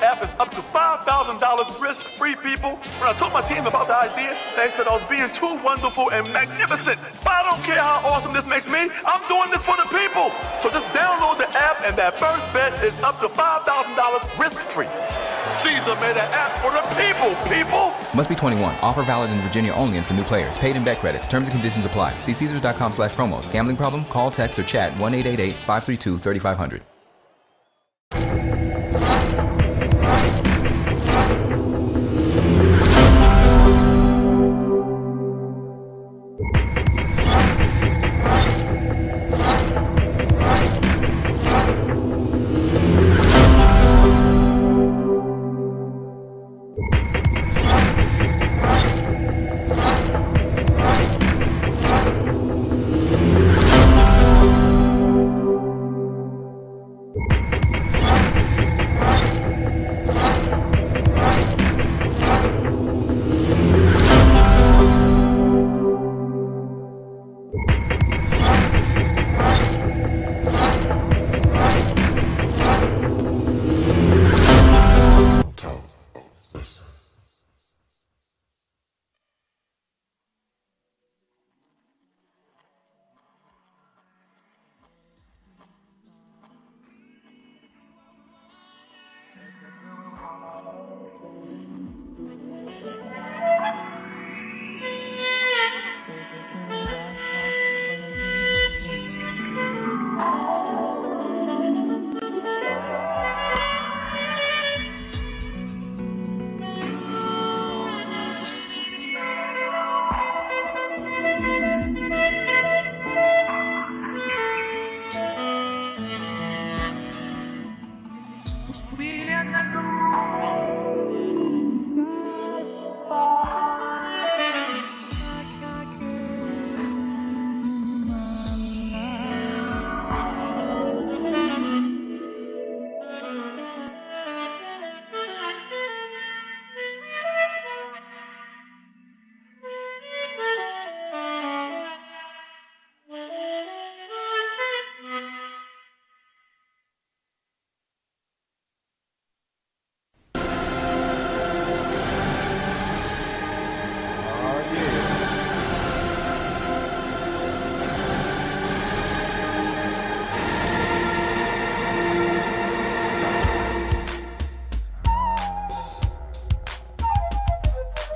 app is up to $5,000 risk-free, people. When I told my team about the idea, they said I was being too wonderful and magnificent. But I don't care how awesome this makes me. I'm doing this for the people. So just download the app, and that first bet is up to $5,000 risk-free. Caesar made an app for the people. Must be 21. Offer valid in Virginia only and for new players. Paid in bet credits. Terms and conditions apply. See Caesars.com/promos. Gambling problem? Call, text, or chat 1-888-532-3500.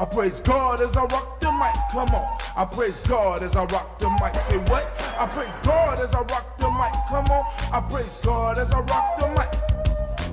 I praise God as I rock the mic, come on. I praise God as I rock the mic, say what? I praise God as I rock the mic, come on. I praise God as I rock the mic.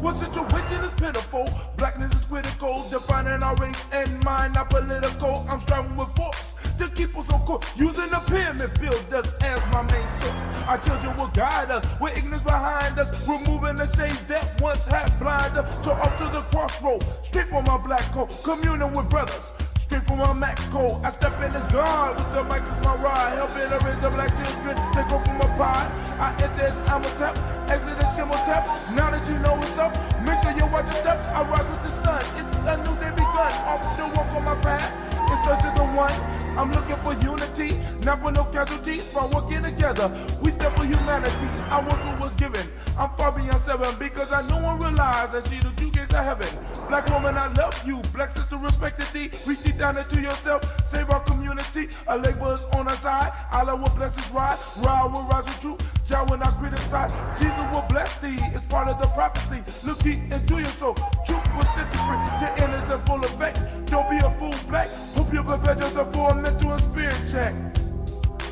What situation is pitiful? Blackness is critical, defining our race and mind, not political. I'm striving with force to keep us on course, using the pyramid builders as my main source. Our children will guide us, with ignorance behind us, removing the shades that once had blinded us. So off to the crossroad, straight for my black coat, communing with brothers. Straight from my Mac code, I step in as God with the mic as my ride, helping to raise the black children. They go from a pie. I enter as I'm a tap, exit as shimmer tap. Now that you know what's up, make sure you watch your step. I rise with the sun, it's a new day begun. Off the walk on my path, in search of the one. I'm looking for unity, not for no casualties. By working together, we stand for humanity. I want what was given. I'm far beyond 7 because I know and realize that she the two gates of heaven. Black woman, I love you. Black sister, respected thee. Reach deep down into yourself. Save our community. A labor is on our side. Allah will bless us ride. Ra will rise with truth. Jah will not criticize. Jesus will bless thee. It's part of the prophecy. Look deep into your soul. Truth will set you free. The end is in full effect. Don't be a fool, black. Hope you prepare yourself for a mental and spirit check.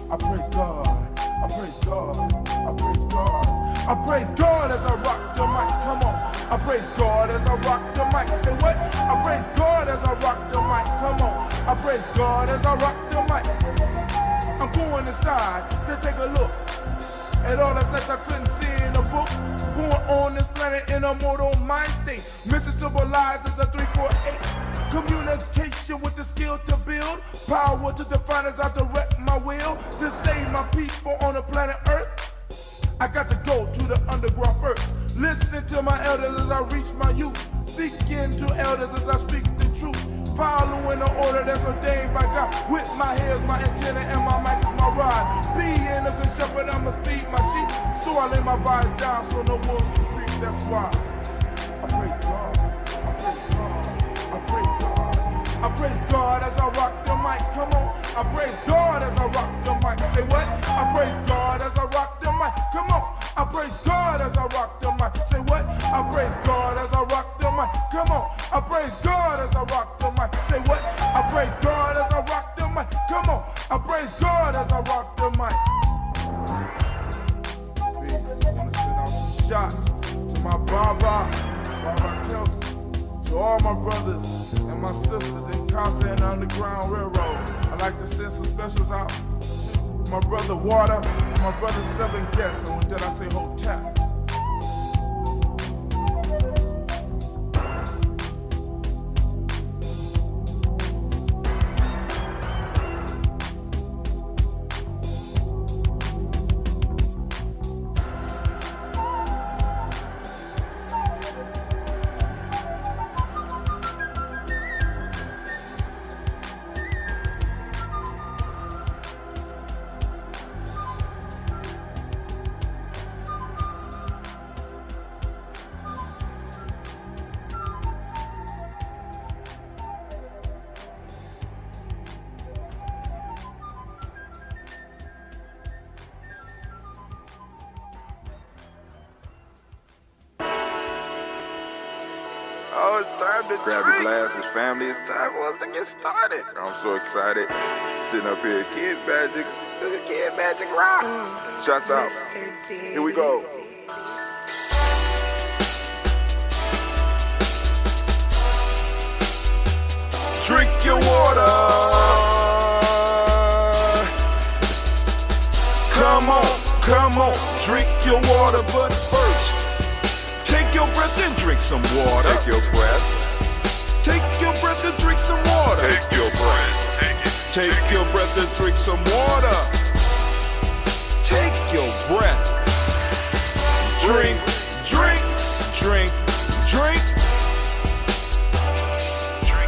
I praise God. I praise God. I praise God. I praise God as I rock the mic. Come on. I praise God as I rock the mic. Say what? I praise God as I rock the mic. Come on. I praise God as I rock the mic. I'm going inside to take a look at all the sex I couldn't see in a book. Born on this planet in a mortal mind state. Mission civilized is a 348. Communication with the skill to build. Power to define as I direct my will. To save my people on the planet Earth. I got to go to the underground first. Listening to my elders as I reach my youth. Speaking to elders as I speak the truth. Following the order that's ordained by God. With my hair's my antenna and my mic is my rod. Being a good shepherd, I must feed my sheep. So I lay my vibes down so no wolves can creep. That's why I praise God. I praise God as I rock the mic. Say what? I praise God as I rock the mic. Come on. I praise God as I rock the mic. Say what? I praise God as I rock the mic. Come on. I praise God as I rock the mic. Say what? I praise God as I rock the mic. Come on. I praise God as I rock the mic. Peace. I want to send out some shots to my Baba Kelsey, to all my brothers and my sisters in Casa and Underground Railroad. I'd like to send some specials out to my brother Water and my brother Seven Guests. And with that I say hotel. Oh, it's time to grab your glasses, family. It's time for us to get started. I'm so excited. Sitting up here, Kid Magic. This is Kid Magic Rock. Shots out. Here we go. Drink your water. Come on, drink your water, but first, take your breath and drink some water. Take your breath. Take your breath and drink some water. Take your breath. Take your breath and drink some water. Take your breath. Drink, drink, drink, drink.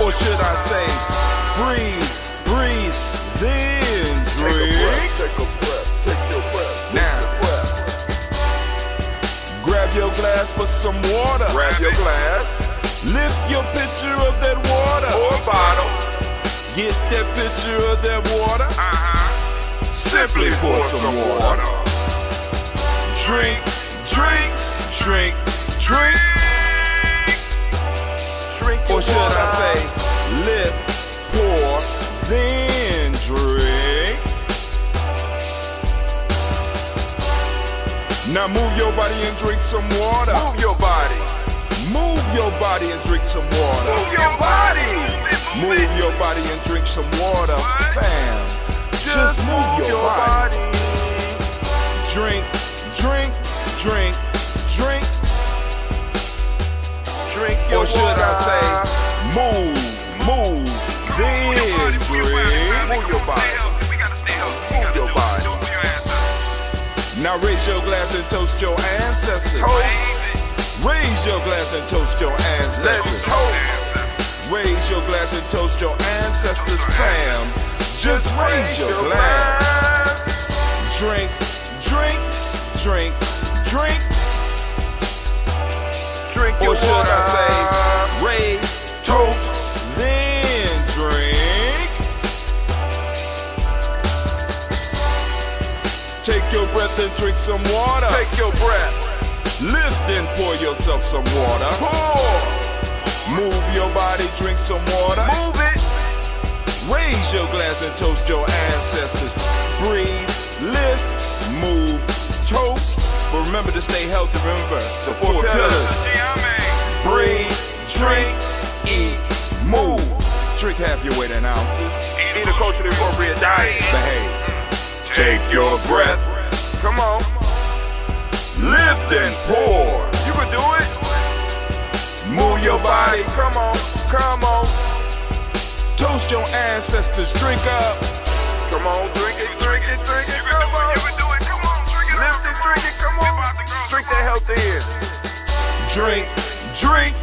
Or should I say, breathe, breathe, then drink. Take a breath, take your breath. Now, grab your glass for some water. Grab your glass. Lift your pitcher of that water. Or bottle. Get that pitcher of that water. Simply pour some water. Drink, drink, drink, drink. Or should I say, lift, pour, then drink. Now move your body and drink some water. Move your body. Move your body and drink some water. Move your body. Move your body and drink some water. Fam, just move your body. Drink, drink, drink, drink. Drink your or should water. I say, move, then drink. Move your body. Move your body. Now raise your glass and toast your ancestors. Raise your glass and toast your ancestors. Raise your glass and toast your ancestors, fam. Just raise your glass. Drink, drink, drink, drink. Drink your or should water. I say, raise, toast, then drink. Take your breath and drink some water. Take your breath. Lift and pour yourself some water. Pour. Move your body, drink some water. Move it. Raise your glass and toast your ancestors. Breathe, lift, move, toast. But remember to stay healthy. Remember the four pillars. Breathe, drink, eat, move. Drink half your weight in ounces. Eat a culturally appropriate diet. Behave. Take your breath. Come on. Lift and pour. You can do it. Move your body. Come on. Come on. Toast your ancestors. Drink up. Come on. Drink it. Drink it. Drink it. Come on. You can do it. Come on. Drink it. Lift it. Drink it. Come on. Drink that healthy in. Drink. Drink.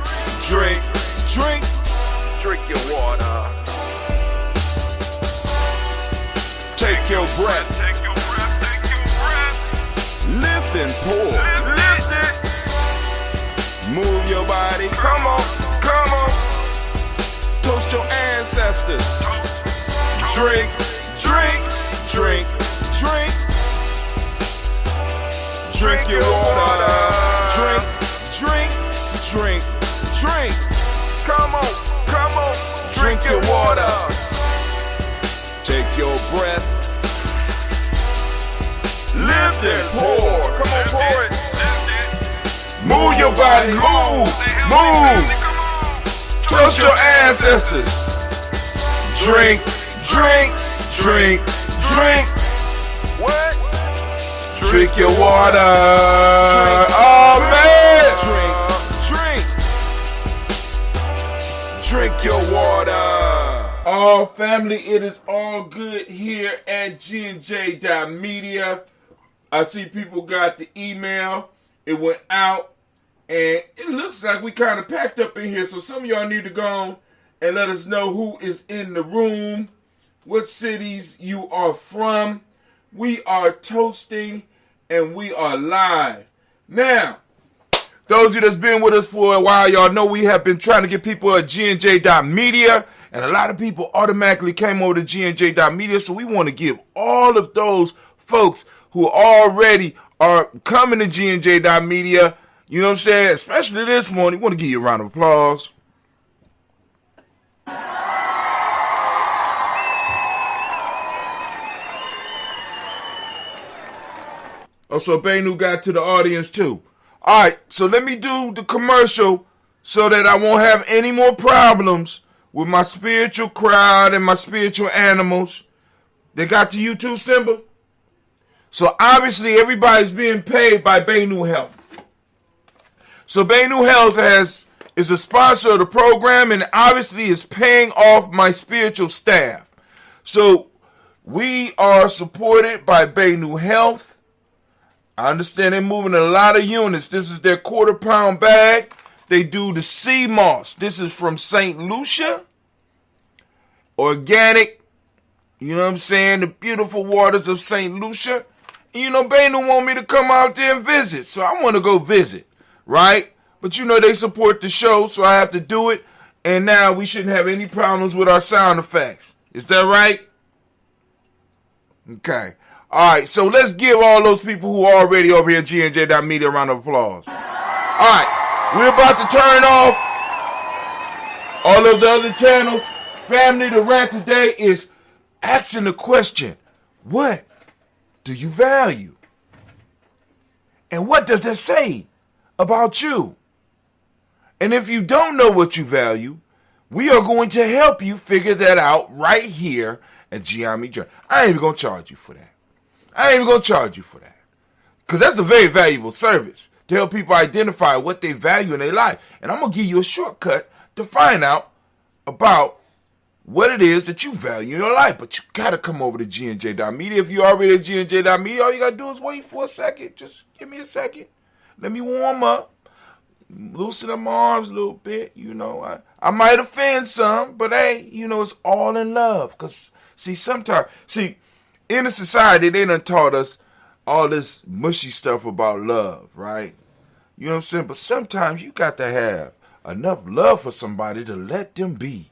Drink. Drink. Drink your water. Take your breath. Take your breath. Take your breath. Lift and pour. Lift it. Move your body. Come on. Come on. Toast your ancestors. Drink. Drink your water. Drink, drink, drink, drink. Come on, come on. Drink your water. Take your breath. Lift and pour. Come on, pour it. Move your body. Move. Move. Trust your ancestors. Drink, drink, drink, drink. What? Drink your water. Oh man. Drink. Drink your water. Oh, family, it is all good here at G&J.media. I see people got the email. It went out, and it looks like we kind of packed up in here. So some of y'all need to go on and let us know who is in the room, what cities you are from. We are toasting, and we are live. Now, those of you that's been with us for a while, y'all know we have been trying to get people at G&J.media, and a lot of people automatically came over to G&J.media, so we want to give all of those folks who already are coming to G&J.media, you know what I'm saying, especially this morning, we want to give you a round of applause. Oh, so Benu got to the audience too. All right, so let me do the commercial so that I won't have any more problems with my spiritual crowd and my spiritual animals. They got the YouTube symbol. So obviously everybody's being paid by Benu Health. So Benu Health is a sponsor of the program and obviously is paying off my spiritual staff. So we are supported by Benu Health. I understand they're moving a lot of units. This is their quarter-pound bag. They do the sea moss. This is from St. Lucia. Organic. You know what I'm saying? The beautiful waters of St. Lucia. And you know, Benu want me to come out there and visit. So I want to go visit, right? But you know they support the show, so I have to do it. And now we shouldn't have any problems with our sound effects. Is that right? Okay. All right, so let's give all those people who are already over here at G&J.media a round of applause. All right, we're about to turn off all of the other channels. Family, the rant today is asking the question, what do you value? And what does that say about you? And if you don't know what you value, we are going to help you figure that out right here at G&J. I ain't even going to charge you for that. I ain't even going to charge you for that. Because that's a very valuable service to help people identify what they value in their life. And I'm going to give you a shortcut to find out about what it is that you value in your life. But you got to come over to G&J.media. If you're already at G&J.media, all you got to do is wait for a second. Just give me a second. Let me warm up. Loosen up my arms a little bit. You know, I might offend some, but hey, you know, it's all in love. Because, sometimes, in a society, they done taught us all this mushy stuff about love, right? You know what I'm saying? But sometimes you got to have enough love for somebody to let them be.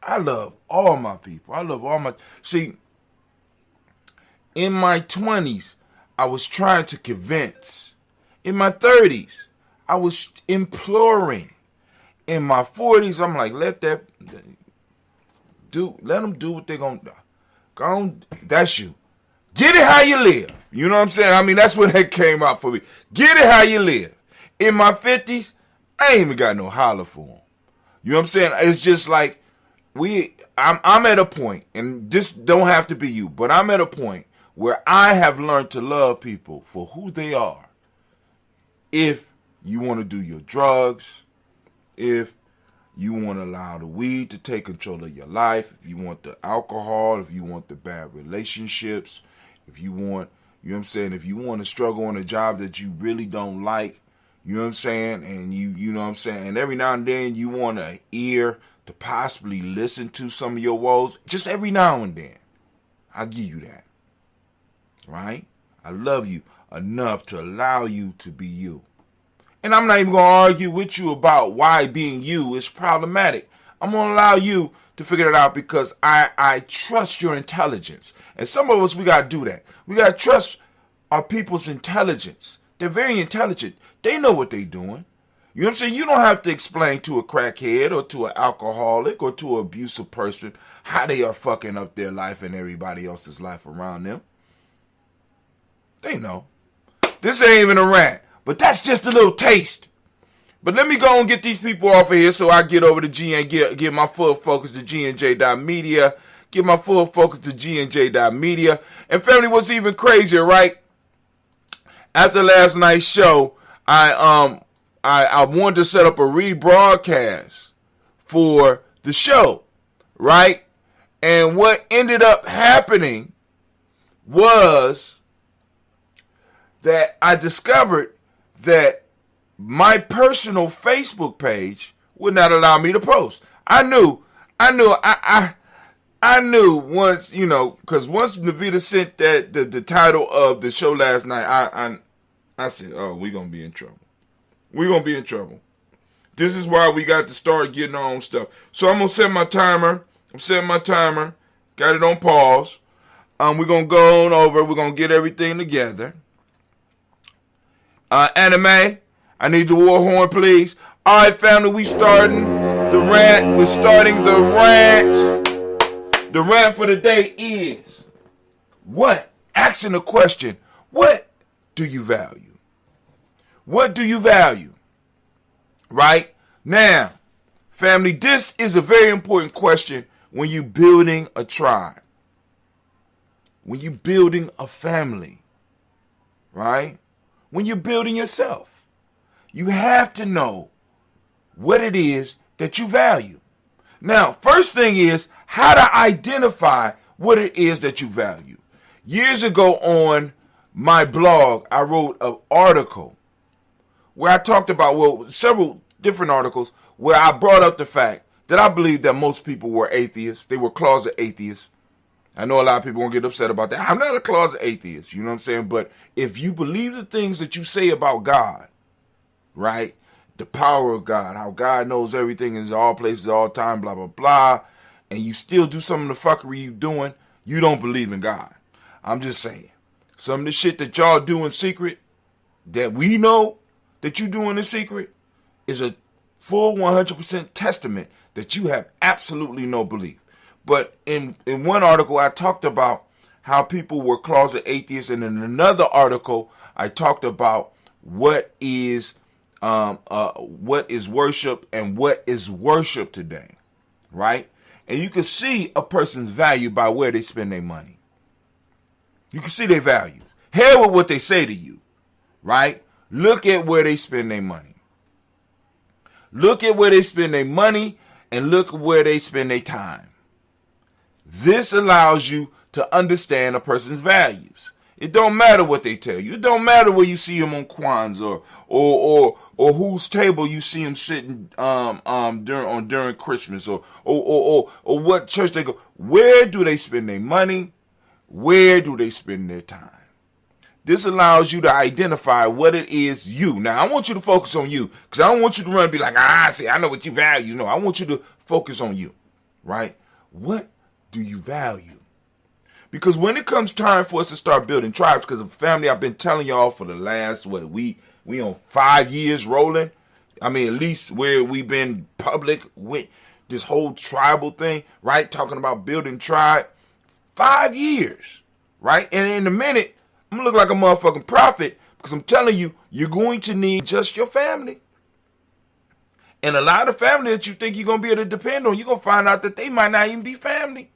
I love all my people. I love all my... in my 20s, I was trying to convince. In my 30s, I was imploring. In my 40s, I'm like, let them do what they're going to do. Go on, that's you. Get it how you live. You know what I'm saying? I mean, that's when that came out for me. Get it how you live. In my 50s, I ain't even got no holler for them. You know what I'm saying? It's just like I'm at a point, and this don't have to be you, but I'm at a point where I have learned to love people for who they are. If you want to do your drugs, if you want to allow the weed to take control of your life, if you want the alcohol, if you want the bad relationships, if you want, you know what I'm saying, if you want to struggle on a job that you really don't like, you know what I'm saying, and you know what I'm saying, and every now and then you want an ear to possibly listen to some of your woes, just every now and then, I'll give you that, right? I love you enough to allow you to be you. And I'm not even going to argue with you about why being you is problematic. I'm going to allow you to figure it out because I trust your intelligence. And some of us, we got to do that. We got to trust are people's intelligence. They're very intelligent. They know what they're doing. You know what I'm saying? You don't have to explain to a crackhead or to an alcoholic or to an abusive person how they are fucking up their life and everybody else's life around them. They know. This ain't even a rant, but that's just a little taste. But let me go and get these people off of here so I get over to G and get my full focus to GNJ.media. Get my full focus to GNJ.media. And family, what's even crazier, right? After last night's show, I wanted to set up a rebroadcast for the show, right? And what ended up happening was that I discovered that my personal Facebook page would not allow me to post. I knew once, you know, because once Navita sent that the title of the show last night, I said, oh, we're going to be in trouble. We're going to be in trouble. This is why we got to start getting our own stuff. So I'm going to set my timer. I'm setting my timer. Got it on pause. We're going to go on over. We're going to get everything together. Anime, I need your war horn, please. All right, family, we starting the rant. We're starting the rant. The rant for the day is, what? Asking the question, what do you value? What do you value? Right? Now, family, this is a very important question when you're building a tribe. When you're building a family. Right? When you're building yourself. You have to know what it is that you value. Now, first thing is how to identify what it is that you value. Years ago on my blog, I wrote an article where I talked about, well, several different articles where I brought up the fact that I believe that most people were atheists. They were closet atheists. I know a lot of people won't get upset about that. I'm not a closet atheist, you know what I'm saying? But if you believe the things that you say about God, right? The power of God, how God knows everything is all places, all time, blah, blah, blah, and you still do some of the fuckery you doing, you don't believe in God. I'm just saying. Some of the shit that y'all do in secret, that we know that you do in secret, is a full 100% testament that you have absolutely no belief. But in one article, I talked about how people were closet atheists, and in another article, I talked about what is worship and what is worship today, right? And you can see a person's value by where they spend their money. You can see their values. Hell with what they say to you, right? Look at where they spend their money. Look at where they spend their money and look where they spend their time. This allows you to understand a person's values. It don't matter what they tell you. It don't matter where you see them on Kwanzaa or whose table you see them sitting during Christmas or what church they go. Where do they spend their money? Where do they spend their time? This allows you to identify what it is you. Now, I want you to focus on you because I don't want you to run and be like, see, I know what you value. No, I want you to focus on you, right? What do you value? Because when it comes time for us to start building tribes, because of family, I've been telling y'all for the last, we on 5 years rolling. I mean, at least where we've been public with this whole tribal thing, right? Talking about building tribe. 5 years, right? And in a minute, I'm going to look like a motherfucking prophet because I'm telling you, you're going to need just your family. And a lot of family that you think you're going to be able to depend on, you're going to find out that they might not even be family.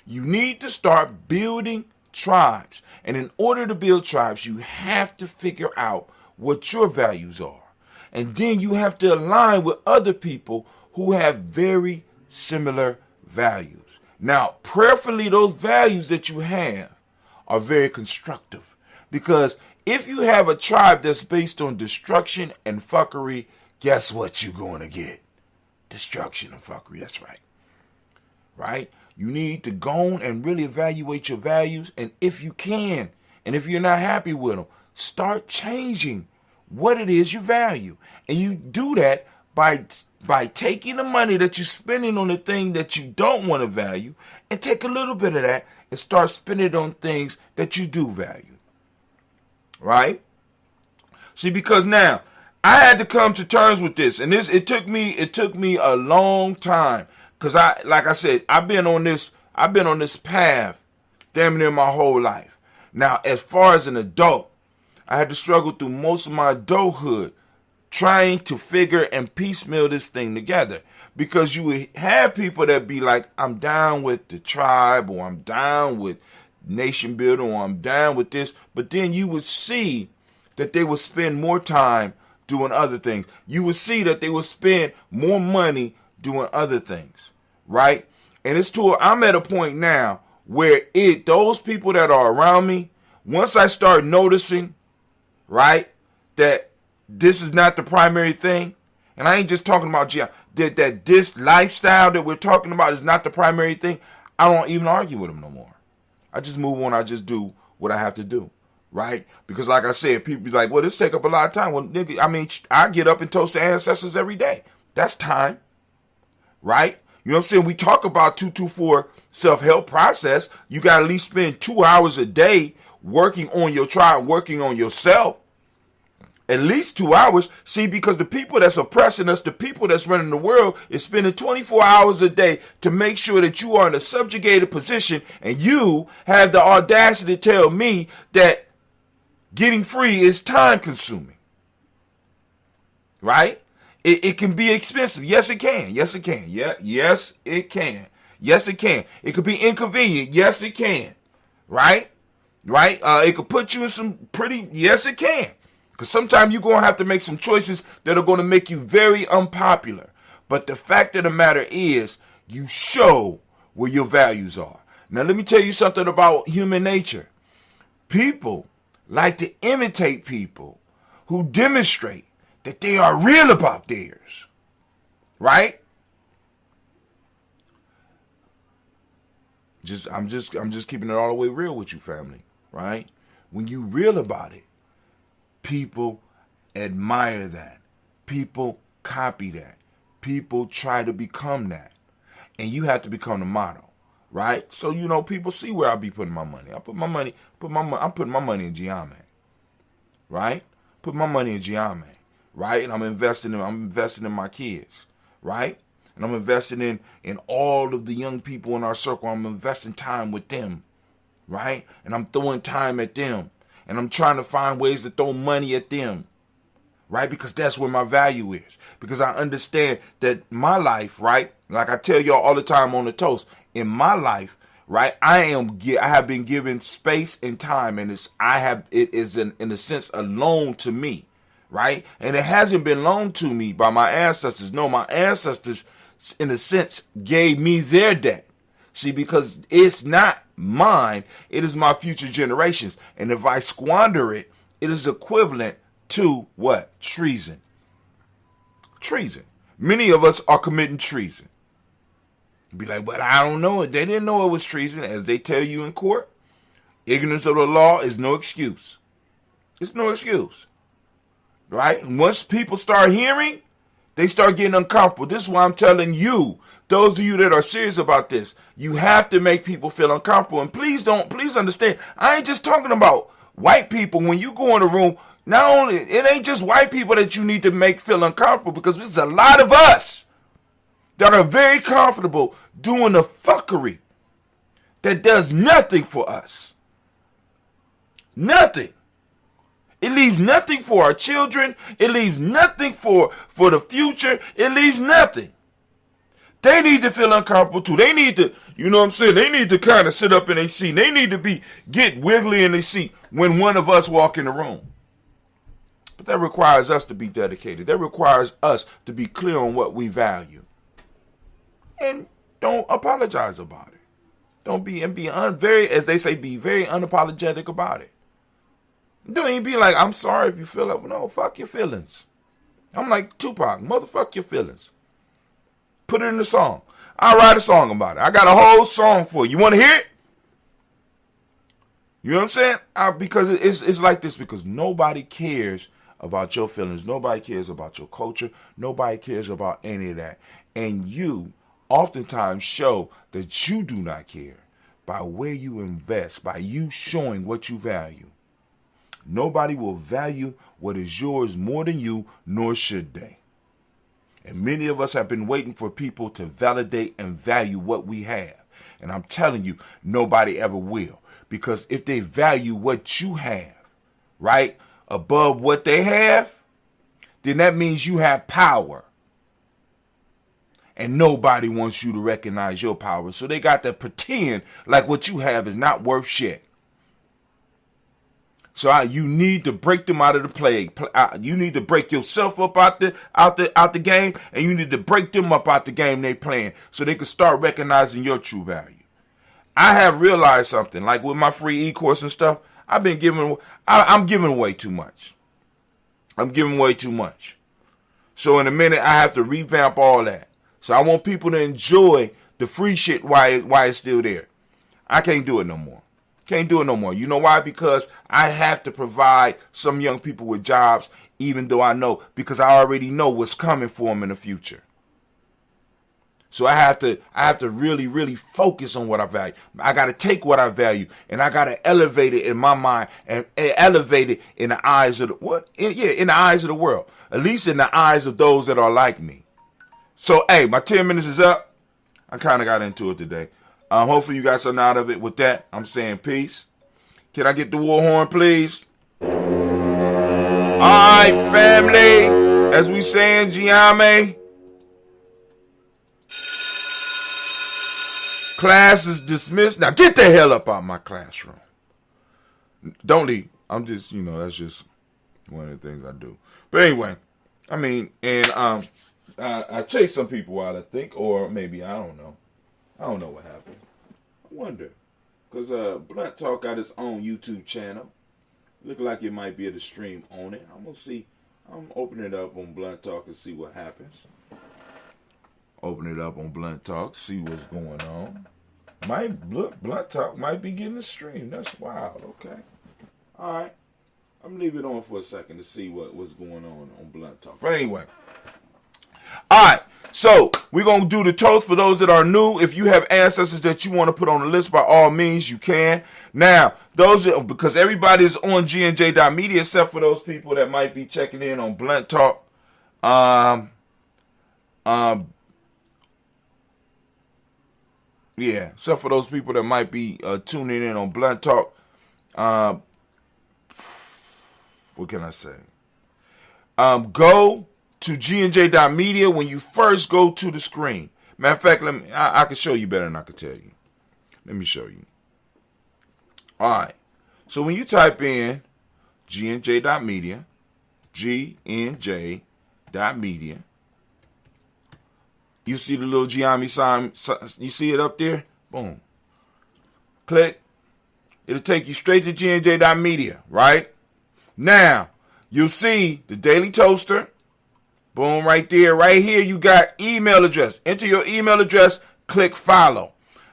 You need to start building tribes. And in order to build tribes, you have to figure out what your values are. And then you have to align with other people who have very similar values. Now, prayerfully, those values that you have are very constructive. Because if you have a tribe that's based on destruction and fuckery, guess what you're going to get? Destruction and fuckery. That's right. Right? You need to go on and really evaluate your values. And if you can, and if you're not happy with them, start changing what it is you value. And you do that by taking the money that you're spending on the thing that you don't want to value and take a little bit of that and start spending it on things that you do value. right? See, because now I had to come to terms with this, and it took me a long time, because like I said, I've been on this path damn near my whole life. Now, as far as an adult, I had to struggle through most of my adulthood trying to figure and piecemeal this thing together, because you would have people that be like, I'm down with the tribe, or I'm down with nation building, or I'm down with this, but then you would see that they would spend more time doing other things. You would see that they would spend more money doing other things, right? And I'm at a point now where those people that are around me, once I start noticing, right, that this is not the primary thing, and I ain't just talking about that this lifestyle that we're talking about is not the primary thing, I don't even argue with them no more. I just move on. I just do what I have to do. Right? Because like I said, people be like, well, this take up a lot of time. Well, nigga, I mean, I get up and toast the ancestors every day. That's time. Right? You know what I'm saying? We talk about 224 self-help process. You got to at least spend 2 hours a day working on your tribe, working on yourself. At least 2 hours. See, because the people that's oppressing us, the people that's running the world, is spending 24 hours a day to make sure that you are in a subjugated position, and you have the audacity to tell me that getting free is time consuming. Right? It can be expensive. Yes, it can. Yes, it can. Yeah, yes, it can. Yes, it can. It could be inconvenient. Yes, it can. Right? Right? It could put you in some yes, it can. Because sometimes you're going to have to make some choices that are going to make you very unpopular. But the fact of the matter is, you show where your values are. Now, let me tell you something about human nature. People like to imitate people who demonstrate that they are real about theirs. Right? I'm just keeping it all the way real with you, family. Right? When you real about it, people admire that. People copy that. People try to become that. And you have to become the model. Right? So, people see where I be putting my money. I'm putting my money in Ujamaa. Right? Put my money in Ujamaa. Right? And I'm investing in my kids. Right? And I'm investing in all of the young people in our circle. I'm investing time with them. Right? And I'm throwing time at them. And I'm trying to find ways to throw money at them. Right? Because that's where my value is. Because I understand that my life, right? Like I tell y'all all the time on the toast, in my life, right? I have been given space and time, and it is in a sense a loan to me, right? And it hasn't been loaned to me by my ancestors. No, my ancestors, in a sense, gave me their debt. See, because it's not mine, it is my future generations. And if I squander it, it is equivalent to what? Treason. Treason. Many of us are committing treason. Be like, but I don't know it. They didn't know it was treason. As they tell you in court, ignorance of the law is no excuse. It's no excuse. Right? And once people start hearing, they start getting uncomfortable. This is why I'm telling you, those of you that are serious about this, you have to make people feel uncomfortable. And please understand, I ain't just talking about white people. When you go in a room, it ain't just white people that you need to make feel uncomfortable, because there's a lot of us that are very comfortable doing the fuckery that does nothing for us. Nothing. It leaves nothing for our children. It leaves nothing for the future. It leaves nothing. They need to feel uncomfortable too. They need to, they need to kind of sit up in their seat. They need to get wiggly in their seat when one of us walk in the room. But that requires us to be dedicated. That requires us to be clear on what we value. And don't apologize about it. Don't be very, as they say, be very unapologetic about it. Don't even be like, I'm sorry if you feel it. No, fuck your feelings. I'm like Tupac, motherfuck your feelings. Put it in the song. I'll write a song about it. I got a whole song for you. You want to hear it? You know what I'm saying? Because it's like this, because nobody cares about your feelings. Nobody cares about your culture. Nobody cares about any of that. And you oftentimes show that you do not care by where you invest, by you showing what you value. Nobody will value what is yours more than you, nor should they. And many of us have been waiting for people to validate and value what we have. And I'm telling you, nobody ever will. Because if they value what you have, right, above what they have, then that means you have power. And nobody wants you to recognize your power. So they got to pretend like what you have is not worth shit. So you need to break them out of the plague. You need to break yourself up out the game, and you need to break them up out the game they playing, so they can start recognizing your true value. I have realized something, like with my free e-course and stuff. I'm giving away too much. I'm giving away too much. So in a minute, I have to revamp all that. So I want people to enjoy the free shit while it's still there. I can't do it no more. Can't do it no more. You know why? Because I have to provide some young people with jobs, even though I know, because I already know what's coming for them in the future. So I have to really, really focus on what I value. I got to take what I value, and I got to elevate it in my mind and elevate it in the eyes of in the eyes of the world, at least in the eyes of those that are like me. So, hey, my 10 minutes is up. I kind of got into it today. Hopefully you got something out of it. With that, I'm saying peace. Can I get the war horn, please? All right, family. As we say in Ujamaa, class is dismissed. Now get the hell up out my classroom. Don't leave. I'm just, that's just one of the things I do. But anyway, I chased some people out, I think, or maybe, I don't know. I don't know what happened. I wonder. Because Blunt Talk got his own YouTube channel. Look like it might be able to stream on it. I'm going to see. I'm opening it up on Blunt Talk and see what happens. Open it up on Blunt Talk, see what's going on. Blunt Talk might be getting a stream. That's wild. Okay. All right. I'm going to leave it on for a second to see what's going on Blunt Talk. But anyway. All right, so we're going to do the toast for those that are new. If you have ancestors that you want to put on the list, by all means, you can. Now, because everybody is on GNJ.media except for those people that might be checking in on Blunt Talk. Except for those people that might be tuning in on Blunt Talk. What can I say? Go to GNJ.media when you first go to the screen. Matter of fact, I can show you better than I can tell you. Let me show you. All right. So when you type in GNJ.media, GNJ.media, you see the little Ujamaa sign. You see it up there? Boom. Click. It'll take you straight to GNJ.media, right? Now, you'll see the Daily Toaster. Boom, right there. Right here, you got email address. Enter your email address, click follow.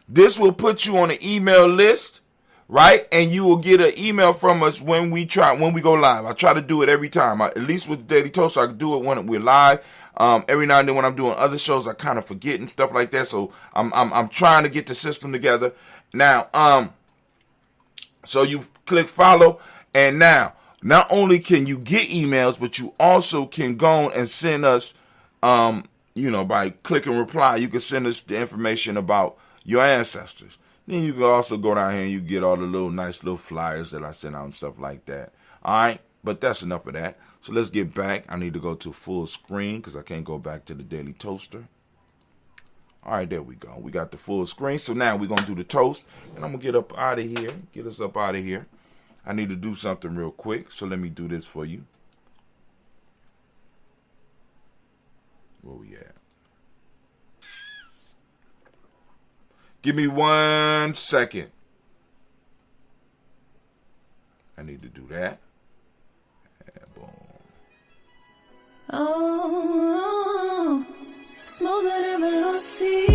This will put you on the email list, right? And you will get an email from us when we go live. I try to do it every time. At least with the Daily Toast, I can do it when we're live. Every now and then when I'm doing other shows, I kind of forget and stuff like that. So I'm trying to get the system together. Now, so you click follow, and now, not only can you get emails, but you also can go and send us, by clicking reply, you can send us the information about your ancestors. Then you can also go down here and you get all the nice little flyers that I send out and stuff like that. All right, but that's enough of that. So let's get back. I need to go to full screen because I can't go back to the Daily Toaster. All right, there we go. We got the full screen. So now we're going to do the toast, and I'm going to get up out of here, get us up out of here. I need to do something real quick, so let me do this for you. Where we at? Give me 1 second. I need to do that. And boom. Oh, smoother than velocity.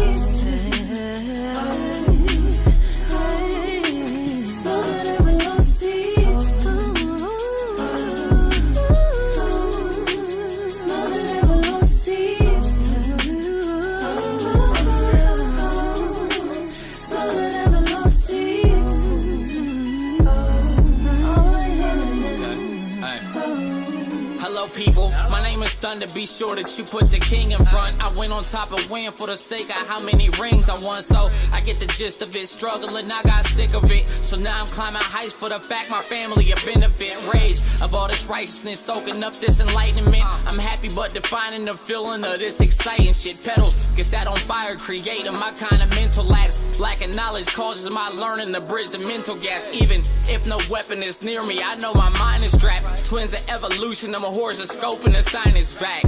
one to be sure that you put the king in front. I went on top and win for the sake of how many rings I won. So I get the gist of it, struggling, I got sick of it. So now I'm climbing heights for the fact my family a benefit. Rage of all this righteousness, soaking up this enlightenment. I'm happy but defining the feeling of this exciting shit. Pedals get set on fire, creating my kind of mental lapse. Lacking knowledge causes my learning to bridge the mental gaps. Even if no weapon is near me, I know my mind is strapped. Twins of evolution, I'm a horoscope and the sign is back.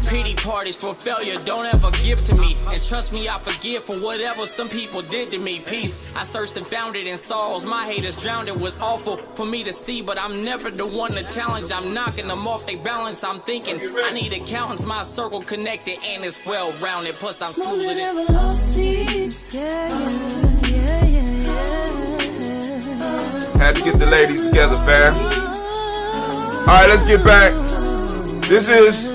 Pity parties for failure, don't ever give to me. And trust me, I forgive for whatever some people did to me. Peace, I searched and found it in sorrows. My haters drowned, it was awful for me to see, but I'm never the one to challenge. I'm knocking them off their balance. I'm thinking I need accountants, my circle connected and it's well rounded. Plus I'm smoother than Had to get the ladies together, fam. Alright, let's get back. This is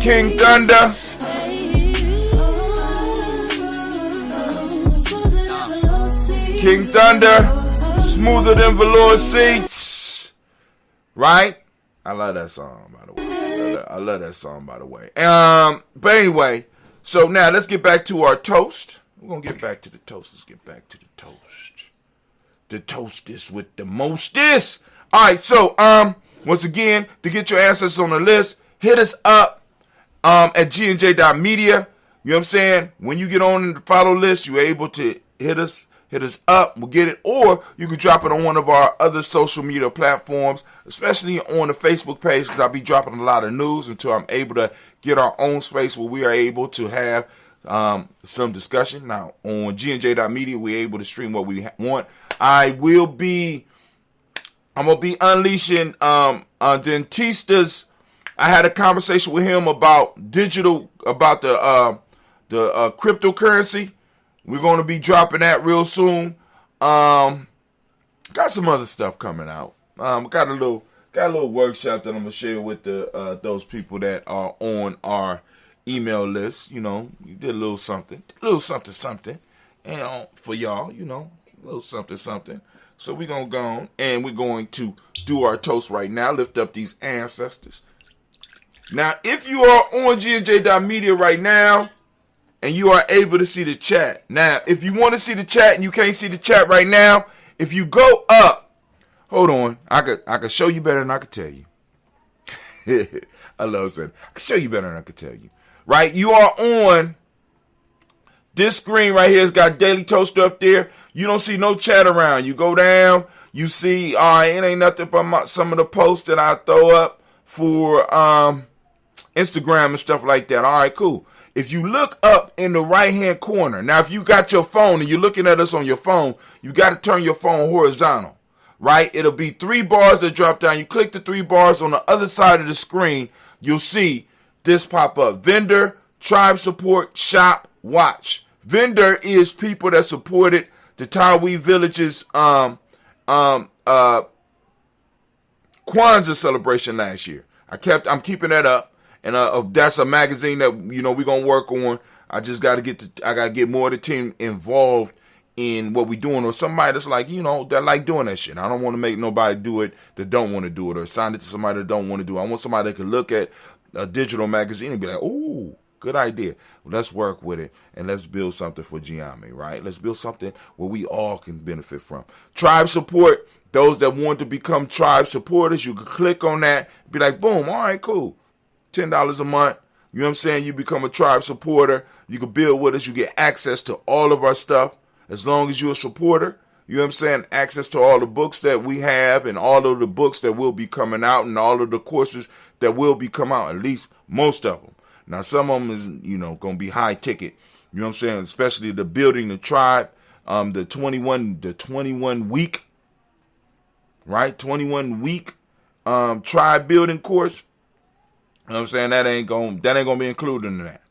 King Thunder. King Thunder, smoother than velour seats. Right? I love that song, by the way. I love that song, by the way. But anyway, so now let's get back to our toast. We're going to get back to the toast. Let's get back to the toast. The toastest with the mostest. All right, so once again, to get your answers on the list, hit us up at gnj.media. You know what I'm saying? When you get on the follow list, you're able to hit us up. We'll get it. Or you can drop it on one of our other social media platforms, especially on the Facebook page, because I'll be dropping a lot of news until I'm able to get our own space where we are able to have some discussion. Now, on gnj.media, we're able to stream what we want. I'm going to be unleashing Dentistas. I had a conversation with him about digital, about the cryptocurrency. We're going to be dropping that real soon. Got some other stuff coming out. Got a little workshop that I'm gonna share with those people that are on our email list. You know, you did a little something, and for y'all, you know, a little something. So we're gonna go on and we're going to do our toast right now. Lift up these ancestors. Now, if you are on gnj.media right now, and you are able to see the chat. Now, if you want to see the chat and you can't see the chat right now, if you go up, hold on, I could show you better than I could tell you. I love that. I could show you better than I could tell you. Right? You are on this screen right here. It's got Daily Toast up there. You don't see no chat around. You go down, you see, it ain't nothing but some of the posts that I throw up for Instagram and stuff like that. All right, cool. If you look up in the right-hand corner, now if you got your phone and you're looking at us on your phone, you got to turn your phone horizontal, right? It'll be 3 bars that drop down. You click the 3 bars on the other side of the screen, you'll see this pop up. Vendor, tribe support, shop, watch. Vendor is people that supported the Tawi Village's Kwanzaa celebration last year. I'm keeping that up. And that's a magazine that, you know, we're going to work on. I just got to get more of the team involved in what we're doing. Or somebody that's like, you know, that like doing that shit. I don't want to make nobody do it that don't want to do it or assign it to somebody that don't want to do it. I want somebody that can look at a digital magazine and be like, ooh, good idea. Well, let's work with it and let's build something for Giami, right? Let's build something where we all can benefit from. Tribe support, those that want to become tribe supporters, you can click on that, be like, boom, all right, cool. $10 a month, you know what I'm saying? You become a tribe supporter. You can build with us. You get access to all of our stuff as long as you're a supporter. You know what I'm saying? Access to all the books that we have and all of the books that will be coming out and all of the courses that will be coming out, at least most of them. Now, some of them is, you know, going to be high ticket. You know what I'm saying? Especially the building the tribe, the 21 week, right? 21 week tribe building course. You know what I'm saying? That ain't gonna be included in that.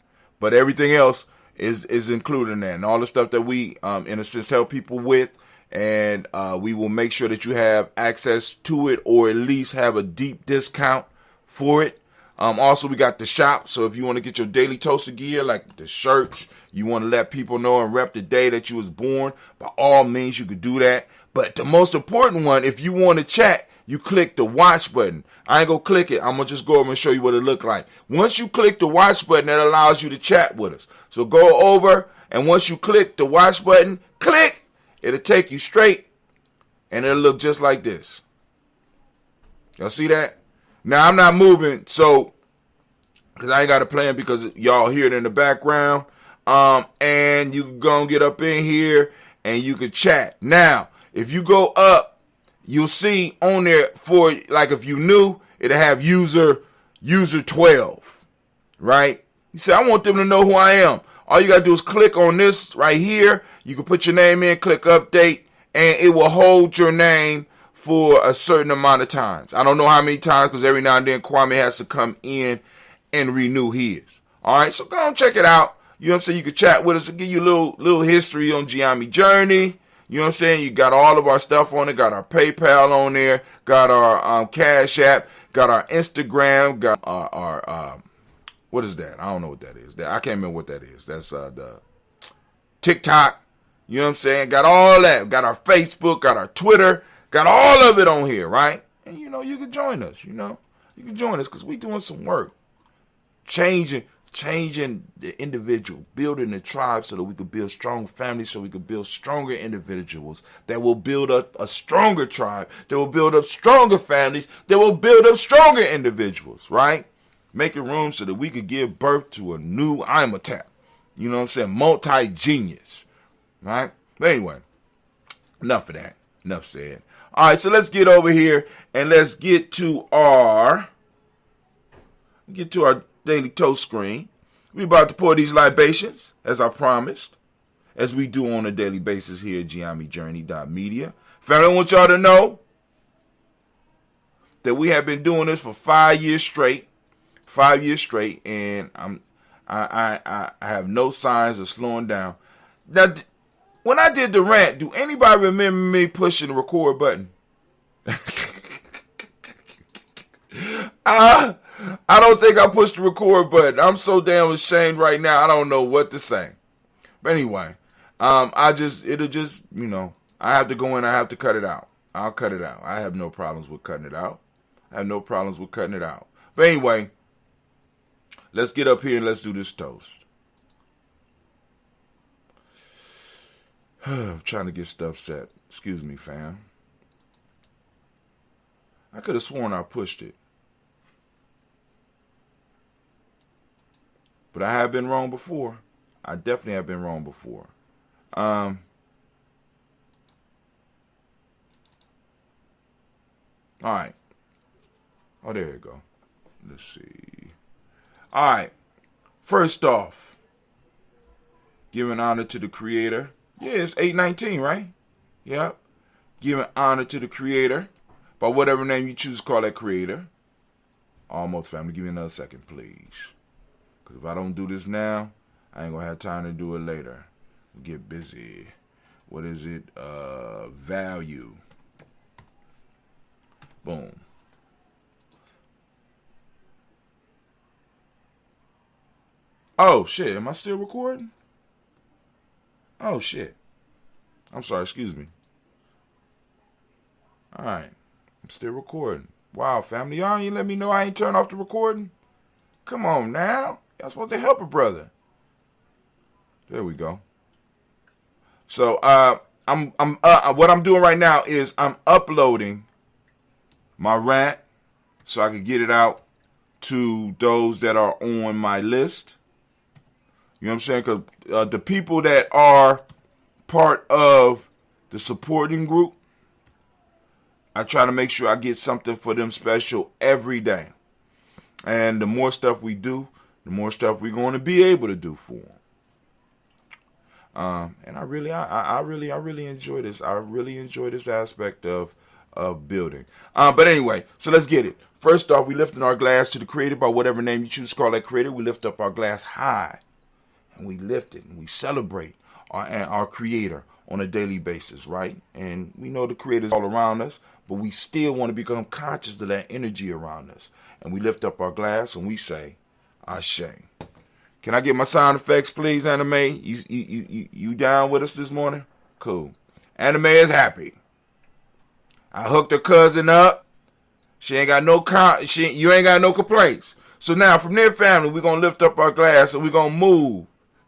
But everything else is included in that. And all the stuff that we, in a sense, help people with. And we will make sure that you have access to it or at least have a deep discount for it. Also, we got the shop. So if you want to get your Daily Toaster gear, like the shirts, you want to let people know and rep the day that you was born, by all means, you could do that. But the most important one, if you want to chat, you click the watch button. I ain't going to click it. I'm going to just go over and show you what it look like. Once you click the watch button, that allows you to chat with us. So go over, and once you click the watch button, click, it'll take you straight, and it'll look just like this. Y'all see that? Now, I'm not moving, so, because I ain't got a plan because y'all hear it in the background. And you can go and get up in here, and you can chat. Now, if you go up, you'll see on there for, like if you new, it'll have user 12, right? You say, I want them to know who I am. All you got to do is click on this right here. You can put your name in, click update, and it will hold your name for a certain amount of times. I don't know how many times, because every now and then Kwame has to come in and renew his. All right, so go and check it out. You know what I'm saying? You can chat with us and give you a little history on Ujamaa Journey. You know what I'm saying? You got all of our stuff on it. Got our PayPal on there. Got our Cash App. Got our Instagram. Got our what is that? I don't know what that is. I can't remember what that is. That's the TikTok. You know what I'm saying? Got all that. Got our Facebook. Got our Twitter. Got all of it on here, right? And, you know, you can join us, you know. You can join us because we doing some work. Changing the individual, building the tribe so that we could build strong families, so we could build stronger individuals that will build up a stronger tribe, that will build up stronger families, that will build up stronger individuals, right? Making room so that we could give birth to a new Imatap. You know what I'm saying? Multi-genius, right? But anyway, enough of that. Enough said. All right, so let's get over here and let's get to our Daily Toast screen. We're about to pour these libations, as I promised, as we do on a daily basis here at GiamiJourney.media. Family, I want y'all to know that we have been doing this for 5 years straight. 5 years straight, and I have no signs of slowing down. Now, when I did the rant, do anybody remember me pushing the record button? I don't think I pushed the record button. I'm so damn ashamed right now. I don't know what to say. But anyway, it'll just, you know, I have to go in. I have to cut it out. I'll cut it out. I have no problems with cutting it out. But anyway, let's get up here and let's do this toast. I'm trying to get stuff set. Excuse me, fam. I could have sworn I pushed it. But I have been wrong before. I definitely have been wrong before. All right. Oh, there you go. Let's see. All right. First off, giving honor to the creator. Yeah, it's 8:19, right? Yep. Giving honor to the creator by whatever name you choose to call that creator. Almost, family. Give me another second, please. Because if I don't do this now, I ain't going to have time to do it later. Get busy. What is it? Value. Boom. Oh, shit. Am I still recording? Oh, shit. I'm sorry. Excuse me. All right. I'm still recording. Wow, family. Y'all ain't let me know I ain't turned off the recording? Come on now. Y'all supposed to help a brother. There we go. So, what I'm doing right now is I'm uploading my rant so I can get it out to those that are on my list. You know what I'm saying? Because the people that are part of the supporting group, I try to make sure I get something for them special every day. And the more stuff we do, the more stuff we're going to be able to do for them. And I really enjoy this. I really enjoy this aspect of building. But anyway, so let's get it. First off, we lifting our glass to the creator by whatever name you choose to call that creator. We lift up our glass high. And we lift it and we celebrate our Creator on a daily basis, right? And we know the Creator is all around us, but we still want to become conscious of that energy around us. And we lift up our glass and we say, Ashe. Can I get my sound effects, please, Anime? You down with us this morning? Cool. Anime is happy. I hooked her cousin up. She ain't got you ain't got no complaints. So now from there, family, we're gonna lift up our glass and we're gonna move.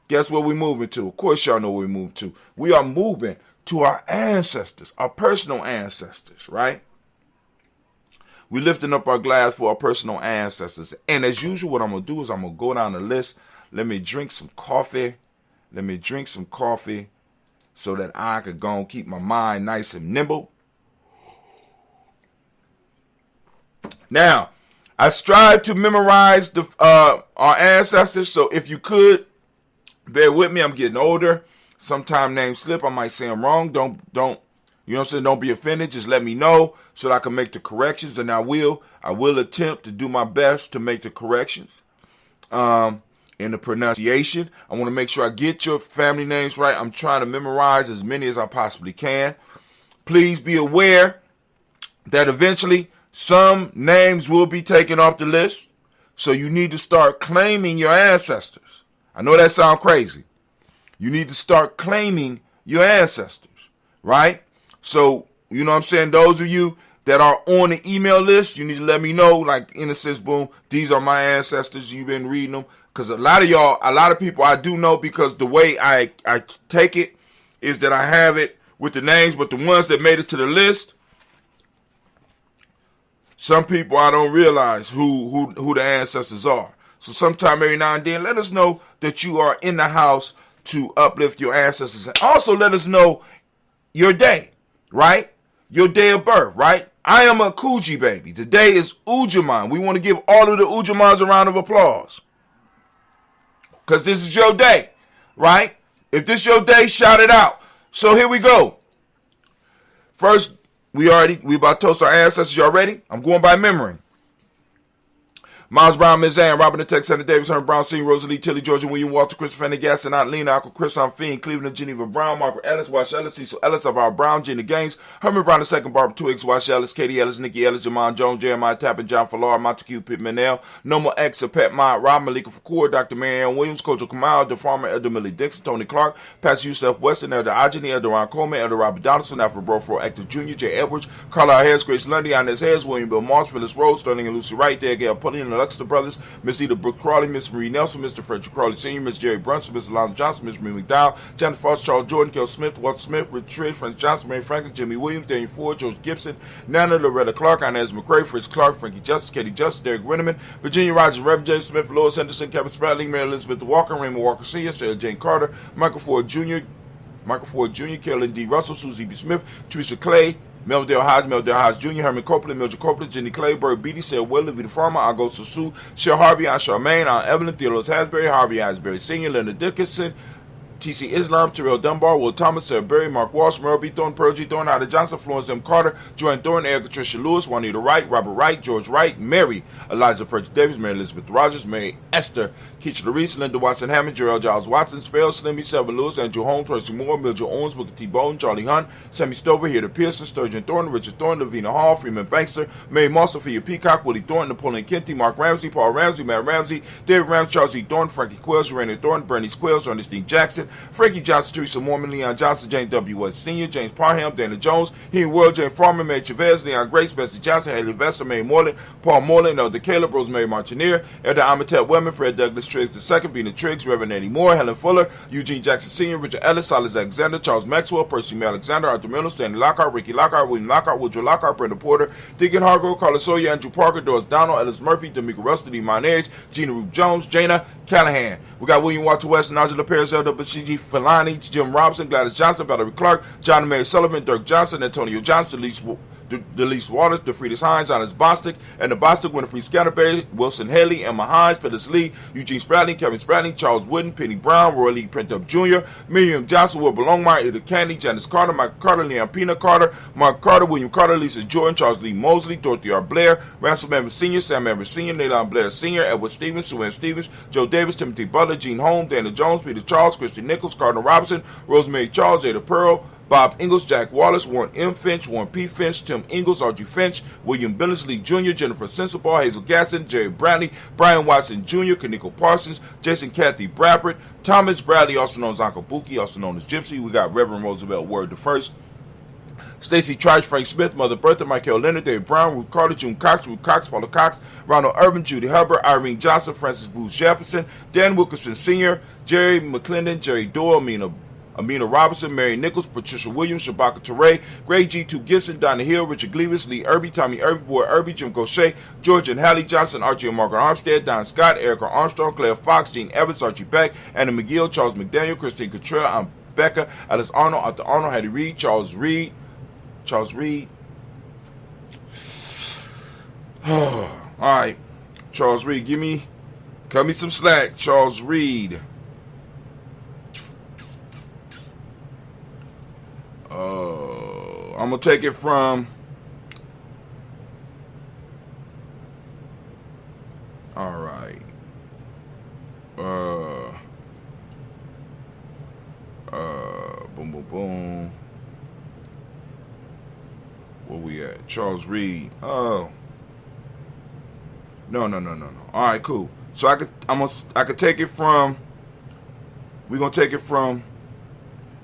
Guess where we moving to? Of course y'all know where we moving to. We are moving to our ancestors, our personal ancestors, right? We're lifting up our glass for our personal ancestors. And as usual, what I'm gonna do is I'm gonna go down the list. Let me drink some coffee. So that I could go and keep my mind nice and nimble. Now, I strive to memorize our ancestors. So if you could, bear with me. I'm getting older. Sometime names slip. I might say I'm wrong. Don't, you know what I'm saying? Don't be offended. Just let me know so that I can make the corrections. And I will attempt to do my best to make the corrections. In the pronunciation, I want to make sure I get your family names right. I'm trying to memorize as many as I possibly can. Please be aware that eventually some names will be taken off the list. So you need to start claiming your ancestors. I know that sounds crazy. You need to start claiming your ancestors, right? So, you know what I'm saying? Those of you that are on the email list, you need to let me know, like, in a sense, boom, these are my ancestors. You've been reading them. Because a lot of people I do know, because the way I take it is that I have it with the names, but the ones that made it to the list, some people I don't realize who the ancestors are. So sometime every now and then, let us know that you are in the house to uplift your ancestors. And also let us know your day, right? Your day of birth, right? I am a Coogee baby. Today is Ujamaa. We want to give all of the Ujamaas a round of applause. Because this is your day, right? If this is your day, shout it out. So here we go. First, we about to toast our ancestors. Y'all ready? I'm going by memory. Miles Brown, Ms. Ann, Robin the Tech, Senator Davis, Herman Brown, Senior, Rosalie, Tilly, Georgia, William, Walter, Christopher, Fanny, Gaston, Lena, Uncle Chris, I'm Fiend, Cleveland, Geneva Brown, Margaret Ellis, Wash Ellis, Cecil Ellis of our Brown, Gina Gaines, Herman Brown II, Barbara Twiggs, Wash Ellis, Katie Ellis, Nikki Ellis, Jamon Jones, Jeremiah Tappan, John Fallar, Montague Pittman, Noma X, Pet Mott, Rob Malika Fakour, Dr. Marianne Williams, Kojo Kamal, the farmer, Elder Millie Dixon, Tony Clark, Pastor Yusuf Weston, Elder Ajani, Elder Ron Coleman, Elder Robert Donaldson, Alfred Brofro, Actor Jr., Jay Edwards, Carlisle Harris, Grace Lundy, Inez Harris, William Bill Moss, Phyllis Rose, Sterling and Lucy Wright, there, Gail Pullian, the Luxter Brothers, Miss Eda Brooke Crawley, Miss Marie Nelson, Mr. Frederick Crawley Sr., Miss Jerry Brunson, Miss Alonzo Johnson, Miss Marie McDowell, Jennifer Foss, Charles Jordan, Kel Smith, Walt Smith, Rich Tridd, Frank Johnson, Mary Franklin, Jimmy Williams, Daniel Ford, George Gibson, Nana Loretta Clark, Inez McCrae, Fritz Clark, Frankie Justice, Katie Justice, Derek Renneman, Virginia Rogers, Reverend James Smith, Lois Henderson, Kevin Spradley, Mary Elizabeth Walker, Raymond Walker Sr., Sarah Jane Carter, Michael Ford Jr., Carolyn D. Russell, Susie B. Smith, Teresa Clay, Meldale Hodge Jr., Herman Copeland, Mildred Copeland, Jenny Clay, Bird Beatty, Sarah Will, Livy the Farmer, Augusto Sue, Cher Harvey, Aunt Charmaine, Aunt Evelyn, Theodore Hasbury, Harvey Asbury Sr., Leonard Dickinson, T.C. Islam, Terrell Dunbar, Will Thomas, Sarah Berry, Mark Walsh, Merle B. Thorne, Pearl G. Thorne, Ida Johnson, Florence M. Carter, Joanne Thorne, Erica Tricia Lewis, Juanita Wright, Robert Wright, George Wright, Mary, Eliza Frederick Davis, Mary Elizabeth Rogers, Mary Esther, Keisha Larice, Linda Watson Hammond, Jarrell Giles Watson, Spell, Slimmy, Selma Lewis, Andrew Holmes, Percy Moore, Mildred Owens, Booker T. Bone, Charlie Hunt, Sammy Stover, Heather Pearson, Sturgeon Thorne, Richard Thorne, Lavina Hall, Freeman Bankster, Mary Moss, Sophia Peacock, Willie Thorne, Napoleon Kenty, Mark Ramsey, Paul Ramsey, Matt Ramsey, David Ramsey, Charles E. Thorne, Frankie Quills, Rainer Thorne, Bernice Quills, Ernestine Jackson, Frankie Johnson, Teresa Mormon, Leon Johnson, James W. West Sr., James Parham, Dana Jones, Henry World, Jane Farmer, Mary Chavez, Leon Grace, Bessie Johnson, Haley Vester, Mary Moreland, Paul Moreland, Elder Caleb, Rosemary Martineer, Elder Amatep Wellman, Fred Douglas Triggs II, Vina Triggs, Reverend Eddie Moore, Helen Fuller, Eugene Jackson Sr., Richard Ellis, Silas Alexander, Charles Maxwell, Percy May Alexander, Arthur Miller, Stanley Lockhart, Ricky Lockhart, William Lockhart, Woodrow Lockhart, Brenda Porter, Deacon Hargrove, Carlos Sawyer, Andrew Parker, Doris Donald, Ellis Murphy, D'Amico Rusty, D. Monez, Gina Roop Jones, Jana Callahan. We got William Walter West, Angela Perez, Elder Bashiji Filani, Jim Robinson, Gladys Johnson, Valerie Clark, John and Mary Sullivan, Dirk Johnson, Antonio Johnson, Delise Waters, DeFriedis Hines, Alice Bostic, and the Bostic, Winifred Scatterberry, Wilson Haley, Emma Hines, Phyllis Lee, Eugene Spradley, Kevin Spradley, Charles Wooden, Penny Brown, Roy Lee Printup Jr., Miriam Johnson, Wilbur Longmire, Ida Candy, Janice Carter, Michael Carter, Leon Pina Carter, Mark Carter, William Carter, Lisa Jordan, Charles Lee Mosley, Dorothy R. Blair, Ransom Evans Sr., Sam Evans Sr., Naylon Blair Sr., Edward Stevens, Sue Ann Stevens, Joe Davis, Timothy Butler, Gene Holmes, Dana Jones, Peter Charles, Christy Nichols, Cardinal Robinson, Rosemary Charles, Ada Pearl, Bob Ingalls, Jack Wallace, Warren M. Finch, Warren P. Finch, Tim Ingalls, Archie Finch, William Billingsley Jr., Jennifer Sensabaugh, Hazel Gasson, Jerry Bradley, Brian Watson Jr., Kaniko Parsons, Jason Kathy Bradford, Thomas Bradley, also known as Uncle Buki, also known as Gypsy. We got Reverend Roosevelt Word the First, Stacey Trice, Frank Smith, Mother Bertha, Michael Leonard, David Brown, Ruth Carter, June Cox, Ruth Cox, Paula Cox, Ronald Urban, Judy Hubbard, Irene Johnson, Francis Booth Jefferson, Dan Wilkerson Sr., Jerry McClendon, Jerry Doyle, Amina Robinson, Mary Nichols, Patricia Williams, Shabaka Teray, Greg G2 Gibson, Donna Hill, Richard Gleavis, Lee Irby, Tommy Irby, Boy Irby, Jim Gaucher, George and Hallie Johnson, Archie and Margaret Armstead, Don Scott, Erica Armstrong, Claire Fox, Gene Evans, Archie Beck, Anna McGill, Charles McDaniel, Christine Cottrell, I'm Becca, Alice Arnold, Arthur Arnold, Hattie Reed, Charles Reed. All right, Charles Reed, cut me some slack, Charles Reed. I'm gonna take it from. All right. Boom, boom, boom. Where we at? Charles Reed. Oh. No. All right, cool. So I could take it from. We're gonna take it from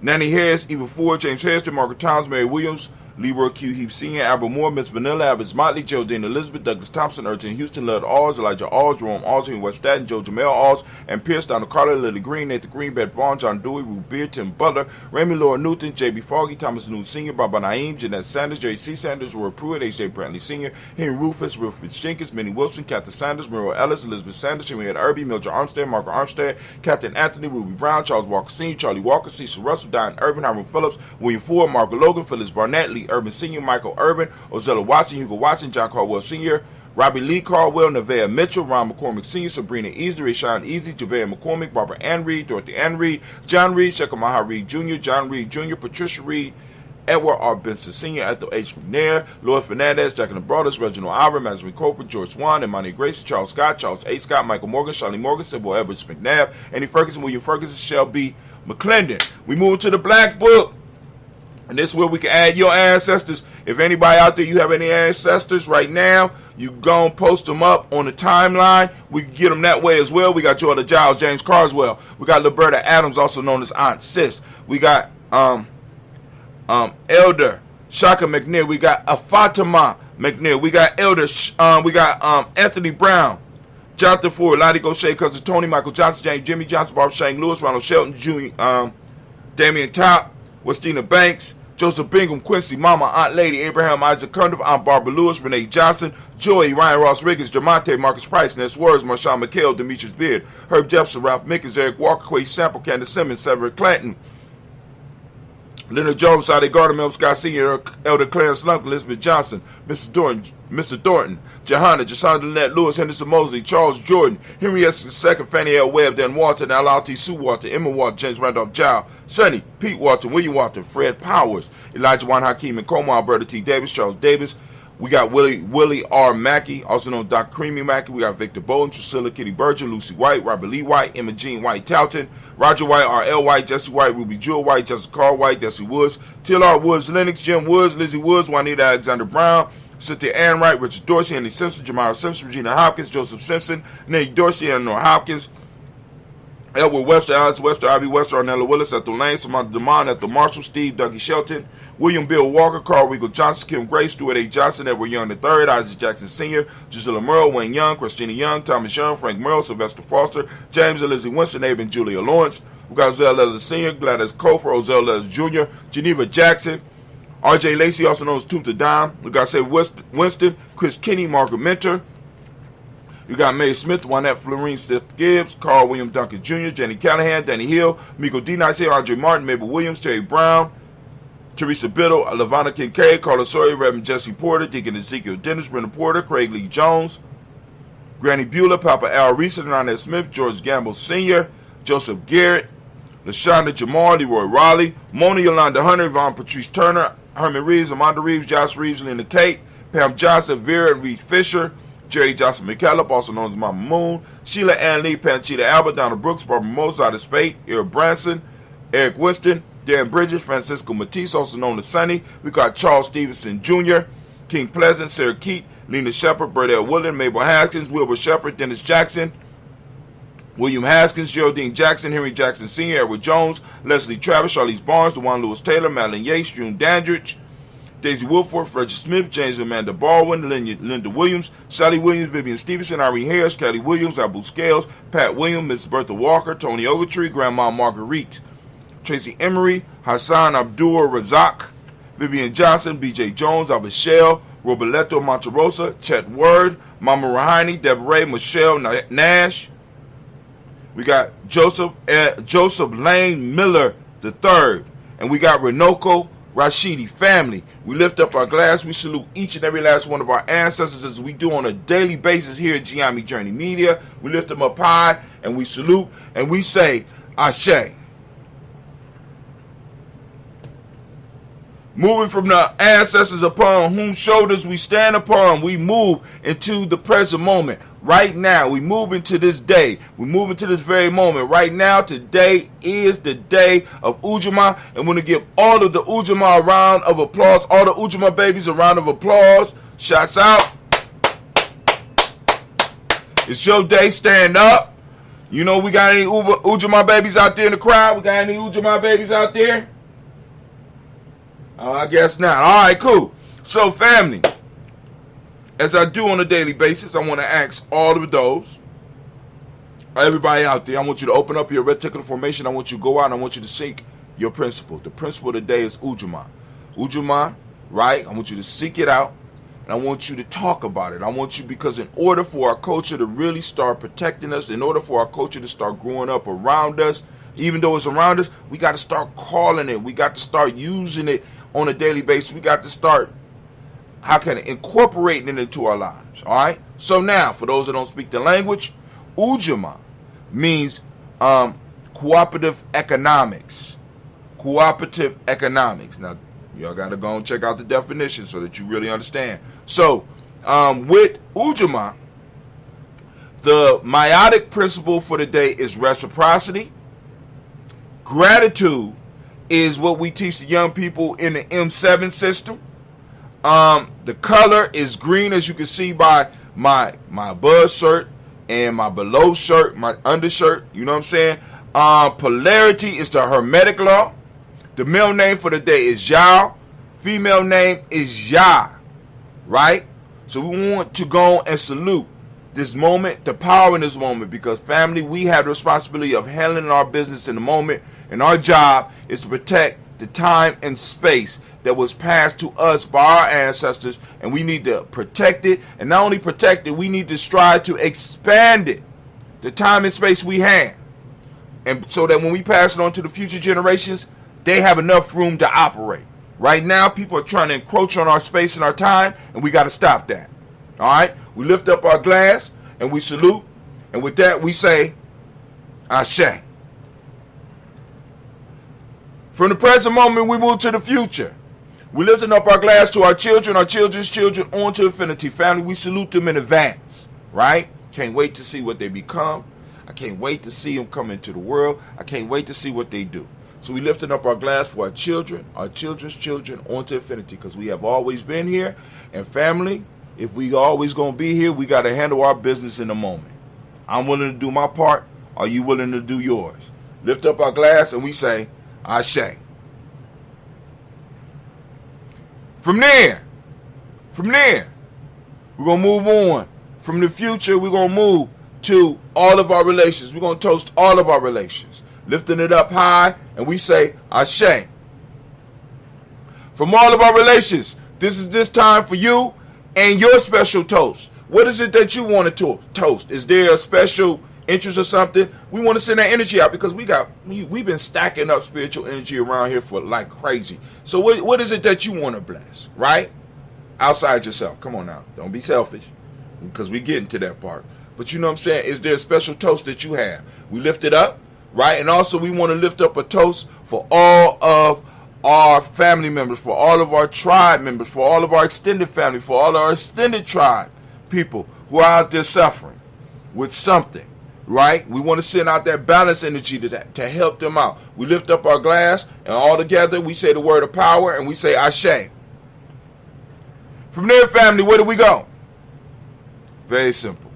Nanny Harris, Eva Ford, James Harrison, Margaret Towns, Mary Williams, Leroy Q. Heap Sr., Albert Moore, Miss Vanilla, Albert Motley, Geraldine Elizabeth, Douglas Thompson, Urchin Houston, Lud Alls, Elijah Alls, Jerome Alls, Henry West Staten, Joe Jamel Alls, and Pierce, Donald Carter, Lily Green, Nathan Green, Beth Vaughn, John Dewey, Ruth Beard, Tim Butler, Remy Laura Newton, J.B. Foggy, Thomas Newton Sr., Baba Naeem, Jeanette Sanders, Jerry C. Sanders, Roy Pruitt, H.J. Brantley Sr., Henry Rufus, Jenkins, Minnie Wilson, Captain Sanders, Muriel Ellis, Elizabeth Sanders, Henrietta Irby, Mildred Armstead, Margaret Armstead, Captain Anthony, Ruby Brown, Charles Walker Sr., Charlie Walker, Cecil Russell, Diane Urban, Hiram Phillips, William Ford, Margaret Logan, Phyllis Barnett, Lee Urban Sr., Michael Urban, Ozella Watson, Hugo Watson, John Caldwell Sr., Robbie Lee Caldwell, Nevaeh Mitchell, Ron McCormick Sr., Sabrina Easy, Rashawn Easy, Javea McCormick, Barbara Ann Reed, Dorothy Ann Reed, John Reed, Shekamaha Reed Jr., John Reed Jr., Patricia Reed, Edward R. Benson Sr., Ethel H. McNair, Lloyd Fernandez, Jack and the Brothers, Reginald Iver, Mazeline Copeland, George Swan, Imani Gracie, Charles Scott, Charles A. Scott, Michael Morgan, Charlie Morgan, Sybil Edwards McNabb, Andy Ferguson, William Ferguson, Shelby McClendon. We move to the Black Book. And this is where we can add your ancestors. If anybody out there, you have any ancestors right now, you go and post them up on the timeline. We can get them that way as well. We got Jordan Giles, James Carswell. We got Liberta Adams, also known as Aunt Sis. We got Elder Shaka McNair. We got Fatima McNair. We got Elder. Anthony Brown, Jonathan Ford, Lottie Gaucher, Cousin Tony, Michael Johnson, James Jimmy Johnson, Barbara Shane Lewis, Ronald Shelton Jr., Damian Top, Westina Banks, Joseph Bingham, Quincy, Mama, Aunt Lady, Abraham Isaac Cundiff, Aunt Barbara Lewis, Renee Johnson, Joey, Ryan Ross Riggins, Jamonte, Marcus Price, Ness Words, Marshawn McHale, Demetrius Beard, Herb Jefferson, Ralph Mickens, Eric Walker, Quay Sample, Candace Simmons, Severin Clanton, Leonard Jones, Sade Gardner, Mel Scott Sr., Elder Clarence Lunk, Elizabeth Johnson, Mr. Thornton, Johanna, Jasonda Lynette Lewis, Henderson Mosley, Charles Jordan, Henry S. II, Fannie L. Webb, Dan Walton, L.R.T. Sue Walton, Emma Walton, James Randolph Giles, Sonny, Pete Walton, William Walton, Fred Powers, Elijah Juan Hakeem and Como, Alberta T. Davis, Charles Davis. We got Willie R. Mackey, also known as Dr. Creamy Mackey. We got Victor Bowden, Priscilla Kitty Berger, Lucy White, Robert Lee White, Emma Jean White Talton, Roger White, R.L. White, Jesse White, Ruby Jewel White, Jessica Carl White, Desi Woods, T.L.R. Woods, Lennox, Jim Woods, Lizzie Woods, Juanita Alexander Brown, Cynthia Ann Wright, Richard Dorsey, Andy Simpson, Jamara Simpson, Regina Hopkins, Joseph Simpson, Nate Dorsey, Eleanor Hopkins, Edward Wester, Alice Wester, Ivy Wester, Arnella Willis, Ethel Lane, Samantha DeMond, Ethel Marshall, Steve, Dougie Shelton, William Bill Walker, Carl Regal Johnson, Kim Gray, Stuart A. Johnson, Edward Young III, Isaac Jackson Sr., Gisela Merle, Wayne Young, Christina Young, Thomas Young, Frank Merle, Sylvester Foster, James and Lizzie Winston, Abe and Julia Lawrence. We got Zell Leather Sr., Gladys Kofor, Ozell Leather Jr., Geneva Jackson, R.J. Lacey, also known as Tuta Dime. We got Say Winston, Chris Kinney, Margaret Mentor. You got Mae Smith, Juanette Florine Stith Gibbs, Carl William Duncan Jr., Jenny Callahan, Danny Hill, Miko D. Nice here, Andre Martin, Mabel Williams, Terry Brown, Teresa Biddle, LaVonna Kincaid, Carla Sawyer, Reverend Jesse Porter, Deacon Ezekiel Dennis, Brenda Porter, Craig Lee Jones, Granny Beulah, Papa Al Reese, Ronette Smith, George Gamble Sr., Joseph Garrett, LaShonda Jamal, Leroy Raleigh, Mona Yolanda Hunter, Yvonne Patrice Turner, Herman Reeves, Amanda Reeves, Josh Reeves, Linda Kate, Pam Johnson, Vera and Reed Fisher, Jerry Johnson McKellop, also known as Mama Moon, Sheila Ann Lee, Panchita Albert, Donna Brooks, Barbara Moses, of Spade, Eric Branson, Eric Winston, Darren Bridges, Francisco Matisse, also known as Sonny. We got Charles Stevenson Jr., King Pleasant, Sarah Keat, Lena Shepard, Burdell Woodland, Mabel Haskins, Wilbur Shepard, Dennis Jackson, William Haskins, Geraldine Jackson, Henry Jackson Sr., Edward Jones, Leslie Travis, Charlize Barnes, DeJuan Lewis Taylor, Madeline Yates, June Dandridge, Daisy Wilford, Frederick Smith, James Amanda Baldwin, Linda Williams, Sally Williams, Vivian Stevenson, Irene Harris, Kelly Williams, Abu Scales, Pat Williams, Miss Bertha Walker, Tony Ogletree, Grandma Marguerite, Tracy Emery, Hassan Abdul Razak, Vivian Johnson, BJ Jones, Abishel, Roberto Monterosa, Chet Word, Mama Rahani, Deborah Michelle Nash. We got Joseph Lane Miller III, and we got Renoko Rashidi family. We lift up our glass. We salute each and every last one of our ancestors as we do on a daily basis here at Giambi Journey Media. We lift them up high and we salute and we say, Ashe. Moving from the ancestors upon whose shoulders we stand upon, we move into the present moment. Right now, we move into this day. We move into this very moment. Right now, today is the day of Ujamaa. And we're going to give all of the Ujamaa a round of applause. All the Ujamaa babies a round of applause. Shouts out. It's your day. Stand up. You know, we got any Ujamaa babies out there in the crowd? We got any Ujamaa babies out there? I guess not. All right, cool. So, family, as I do on a daily basis, I want to ask all of those, everybody out there, I want you to open up your reticular formation. I want you to go out and I want you to seek your principle. The principle of the day is Ujamaa. Ujamaa, right? I want you to seek it out, and I want you to talk about it. I want you, because in order for our culture to really start protecting us, in order for our culture to start growing up around us, even though it's around us, we got to start calling it. We got to start using it on a daily basis. We got to start, incorporating it into our lives. All right? So now, for those that don't speak the language, Ujamaa means cooperative economics. Cooperative economics. Now, y'all got to go and check out the definition so that you really understand. So, with Ujamaa, the meiotic principle for the day is reciprocity. Gratitude is what we teach the young people in the M7 system. The color is green, as you can see by my above shirt and my below shirt, my undershirt. You know what I'm saying? Polarity is the Hermetic law. The male name for the day is Yao. Female name is Ya. Right? So we want to go and salute this moment, the power in this moment, because family, we have the responsibility of handling our business in the moment, and our job is to protect the time and space that was passed to us by our ancestors, and we need to protect it, and not only protect it, we need to strive to expand it, the time and space we have, and so that when we pass it on to the future generations, they have enough room to operate. Right now, people are trying to encroach on our space and our time, and we got to stop that. All right? We lift up our glass, and we salute, and with that, we say, Ashe. From the present moment, we move to the future. We're lifting up our glass to our children, our children's children, on to infinity. Family, we salute them in advance, right? Can't wait to see what they become. I can't wait to see them come into the world. I can't wait to see what they do. So we're lifting up our glass for our children, our children's children, on to infinity, because we have always been here. And family, if we always going to be here, we got to handle our business in the moment. I'm willing to do my part. Are you willing to do yours? Lift up our glass and we say, Ashe. From there, we're going to move on. From the future, we're going to move to all of our relations. We're going to toast all of our relations. Lifting it up high, and we say, Ashe. From all of our relations, this is this time for you and your special toast. What is it that you want to toast? Is there a special interest or something, we want to send that energy out because we've been stacking up spiritual energy around here for like crazy. So what is it that you want to bless, right? Outside yourself. Come on now. Don't be selfish because we getting to that part. But you know what I'm saying? Is there a special toast that you have? We lift it up, right? And also we want to lift up a toast for all of our family members, for all of our tribe members, for all of our extended family, for all of our extended tribe people who are out there suffering with something, right? We want to send out that balance energy to help them out. We lift up our glass, and all together we say the word of power, and we say Ashe. From there, family, where do we go? Very simple.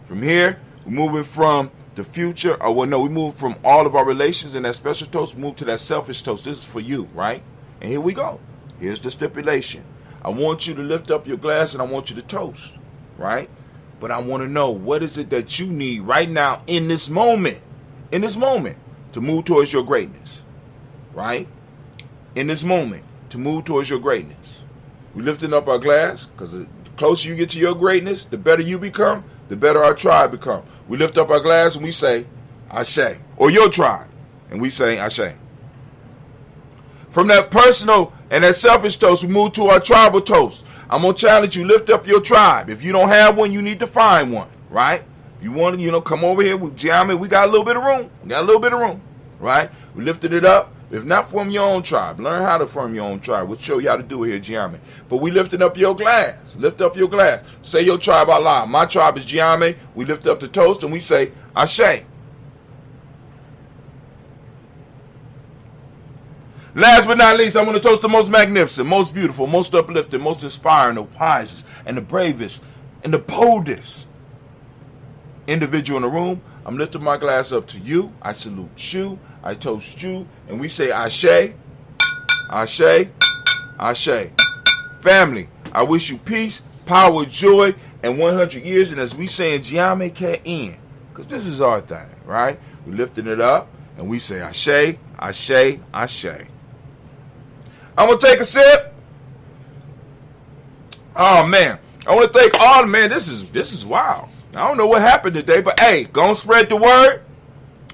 From here, we're moving from the future, we move from all of our relations in that special toast, move to that selfish toast. This is for you, right? And here we go. Here's the stipulation. I want you to lift up your glass and I want you to toast, right? But I want to know, what is it that you need right now in this moment, to move towards your greatness, right? In this moment, to move towards your greatness. We're lifting up our glass because the closer you get to your greatness, the better you become, the better our tribe become. We lift up our glass and we say, Ashe. Or your tribe. And we say, Ashe. From that personal and that selfish toast, we move to our tribal toast. I'm going to challenge you, lift up your tribe. If you don't have one, you need to find one, right? If you want to, come over here with Ujamaa. We got a little bit of room. Right? We lifted it up. If not, form your own tribe. Learn how to form your own tribe. We'll show you how to do it here, Ujamaa. But we lifted up your glass. Lift up your glass. Say your tribe out loud. My tribe is Ujamaa. We lift up the toast and we say, Ashe. Last but not least, I want to toast the most magnificent, most beautiful, most uplifting, most inspiring, the wisest, and the bravest, and the boldest individual in the room. I'm lifting my glass up to you. I salute you. I toast you. And we say Ashe, Ashe, Ashe. Family, I wish you peace, power, joy, and 100 years. And as we say in Ujamaa Ka'in, because this is our thing, right? We're lifting it up, and we say Ashe, Ashe, Ashe. I'm going to take a sip. Oh, man. I want to thank all, man, this is wild. I don't know what happened today, but hey, go and spread the word.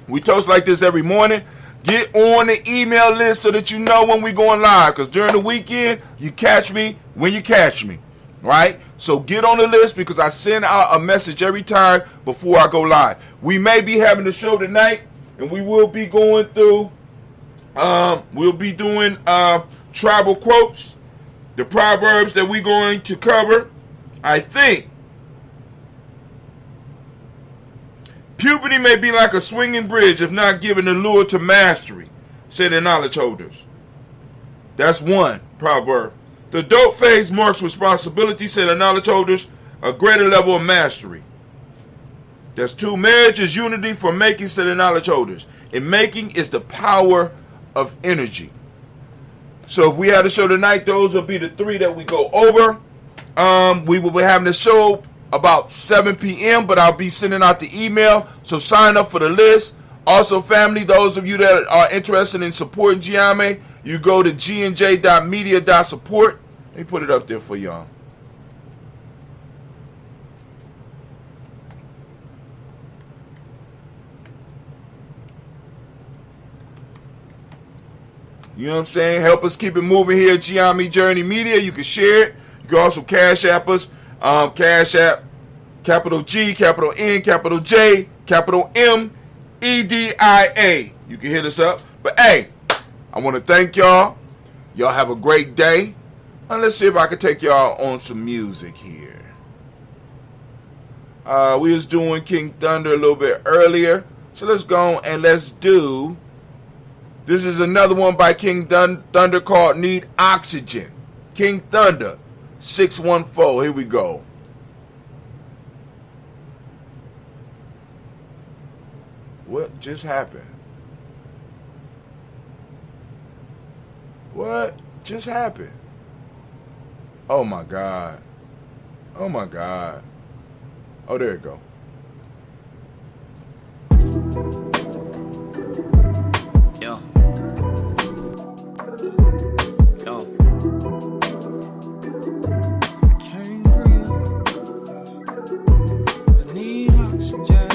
We toast like this every morning. Get on the email list so that you know when we're going live. Because during the weekend, you catch me when you catch me. Right? So get on the list because I send out a message every time before I go live. We may be having a show tonight, and we will be going through, we'll be doing tribal quotes, the proverbs that we're going to cover. I think puberty may be like a swinging bridge if not given the lure to mastery, say the knowledge holders. That's one proverb. The adult phase marks responsibility, say the knowledge holders, a greater level of mastery. That's two. Marriage is unity for making, say the knowledge holders. And making is the power of energy. So if we had a show tonight, those will be the three that we go over. We will be having the show about 7 p.m., but I'll be sending out the email, so sign up for the list. Also, family, those of you that are interested in supporting Ujamaa, you go to gnj.media.support. Let me put it up there for y'all. You know what I'm saying? Help us keep it moving here at Ujamaa Journey Media. You can share it. You can also Cash App us. Cash App, capital G, capital N, capital J, capital M, EDIA. You can hit us up. But hey, I want to thank y'all. Y'all have a great day. And let's see if I can take y'all on some music here. We was doing King Thunder a little bit earlier. So let's go and let's do. This is another one by King Thunder called Need Oxygen. King Thunder. 614. Here we go. What just happened? What just happened? Oh my God. Oh my God. Oh, there it go. Yo. Yo. Can't breathe. I need oxygen.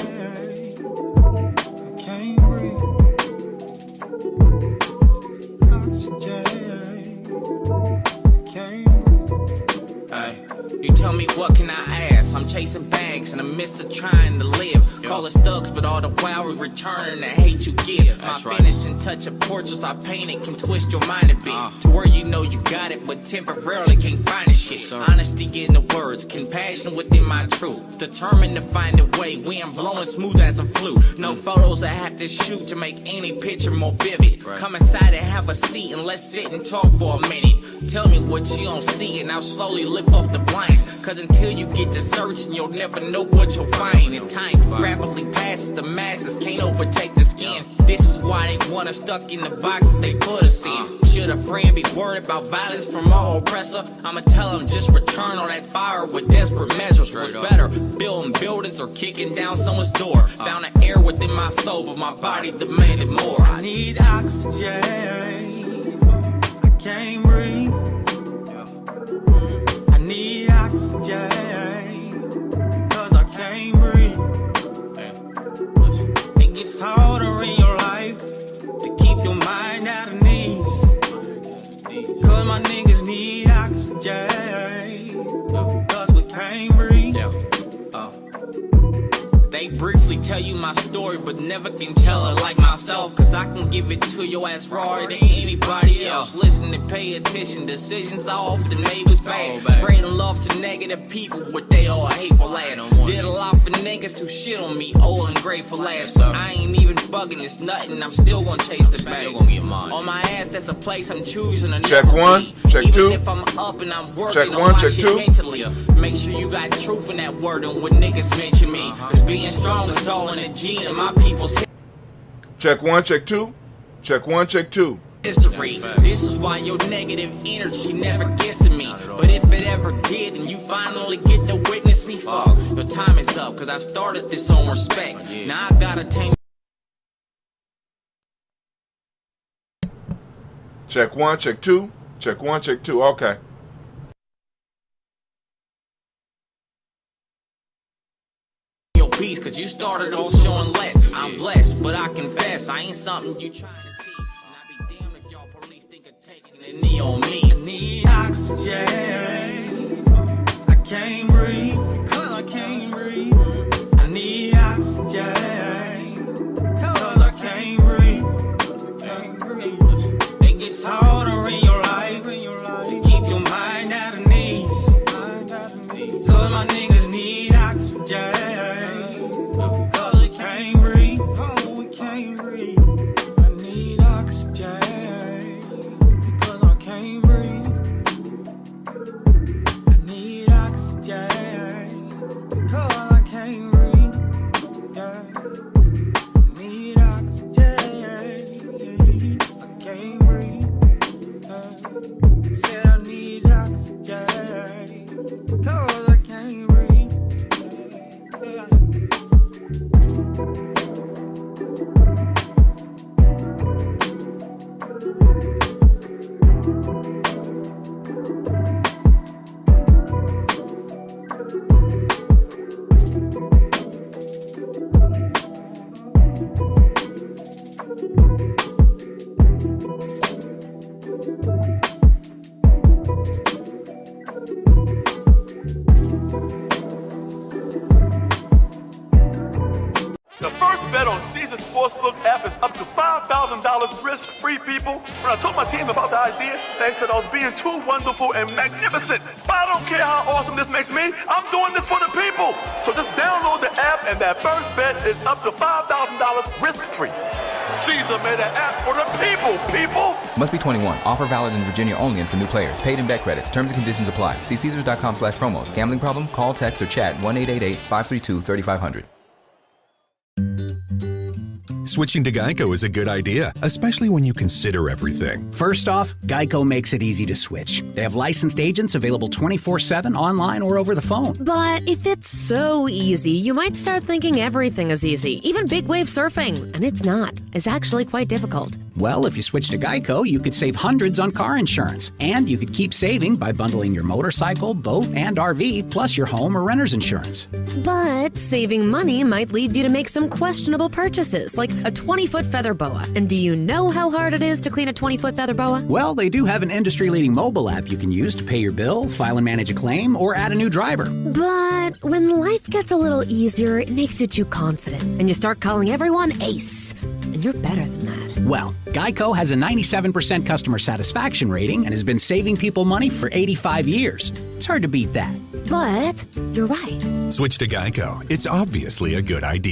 Hey, you tell me what can I ask? I'm chasing bags in the midst of trying to live. Call us thugs, but all the while we returning the hate you give. My finishing touch of portraits I painted can twist your mind a bit to where you know you got it, but temporarily can't find the shit. Honesty in the words, compassion within my truth. Determined to find a way, wind blowing smooth as a flute. No photos I have to shoot to make any picture more vivid. Come inside and have a seat and let's sit and talk for a minute. Tell me what you don't see and I'll slowly lift up the blinds. Cause until you get to searching, you'll never know what you'll find. And time rapidly passes, the masses can't overtake the skin. This is why they want us stuck in the boxes they put us in. Should a friend be worried about violence from our oppressor? I'ma tell them just return on that fire with desperate measures. What's better, building buildings or kicking down someone's door? Found an air within my soul, but my body demanded more. I need oxygen, I can't breathe. I need oxygen, cause I can't breathe. It gets harder in your life to keep your mind out of knees. Cause my niggas need oxygen, cause we can't breathe. They briefly tell you my story, but never can tell it like myself. Cause I can give it to your ass rawer than anybody else. Listen and pay attention, decisions I often made was bad. Spreading love to negative people, what they all hateful ass. Did a lot for niggas who shit on me, ungrateful ass. I ain't even bugging, it's nothing, I'm still gonna chase the bag. On my ass, that's a place I'm choosing to Check never one, be. check Even two. if I'm up and I'm working Check on one, my check shit two. mentally. Make sure you got truth in that word and when niggas mention me. Cause being strong is all in the gene and my people's Check one, check two. Check one, check two. history. This is why your negative energy never gets to me. But if it ever did and you finally get to witness me, fuck, your time is up. Cause I started this on respect. Now I gotta tame. Check one, check two. Check one, check two. Okay. Your piece, cause you started off showing less. I'm blessed, but I confess I ain't something you trying to see. And I be damned if y'all police think of taking a knee on me. I need oxygen, I can't breathe, cause I can't breathe. I need oxygen, cause I can't breathe. It gets harder in your life to keep your mind out of knees. Cause my niggas need oxygen. Cause we can't breathe. Oh, we can't breathe. I need oxygen. Cause I can't breathe. I need oxygen. Cause I can't breathe. Yeah. I need oxygen. I can't breathe. Said I need oxygen. Cause I can't breathe. Yeah. The first bet on Caesar Sportsbook app is up to $5,000 risk-free, people. When I told my team about the idea, they said I was being too wonderful and magnificent. But I don't care how awesome this makes me. I'm doing this for the people. So just download the app and that first bet is up to $5,000 risk-free. Caesar made an app for the people. Must be 21. Offer valid in Virginia only and for new players. Paid in bet credits. Terms and conditions apply. See Caesars.com/promos. Gambling problem? Call, text, or chat 1-888-532-3500. Switching to Geico is a good idea, especially when you consider everything. First off, Geico makes it easy to switch. They have licensed agents available 24/7 online or over the phone. But if it's so easy, you might start thinking everything is easy, even big wave surfing. And it's not. It's actually quite difficult. Well, if you switch to Geico, you could save hundreds on car insurance. And you could keep saving by bundling your motorcycle, boat, and RV, plus your home or renter's insurance. But saving money might lead you to make some questionable purchases, like a 20-foot feather boa. And do you know how hard it is to clean a 20-foot feather boa? Well, they do have an industry-leading mobile app you can use to pay your bill, file and manage a claim, or add a new driver. But when life gets a little easier, it makes you too confident, and you start calling everyone Ace. And you're better than that. Well, Geico has a 97% customer satisfaction rating and has been saving people money for 85 years. It's hard to beat that. But you're right. Switch to Geico. It's obviously a good idea.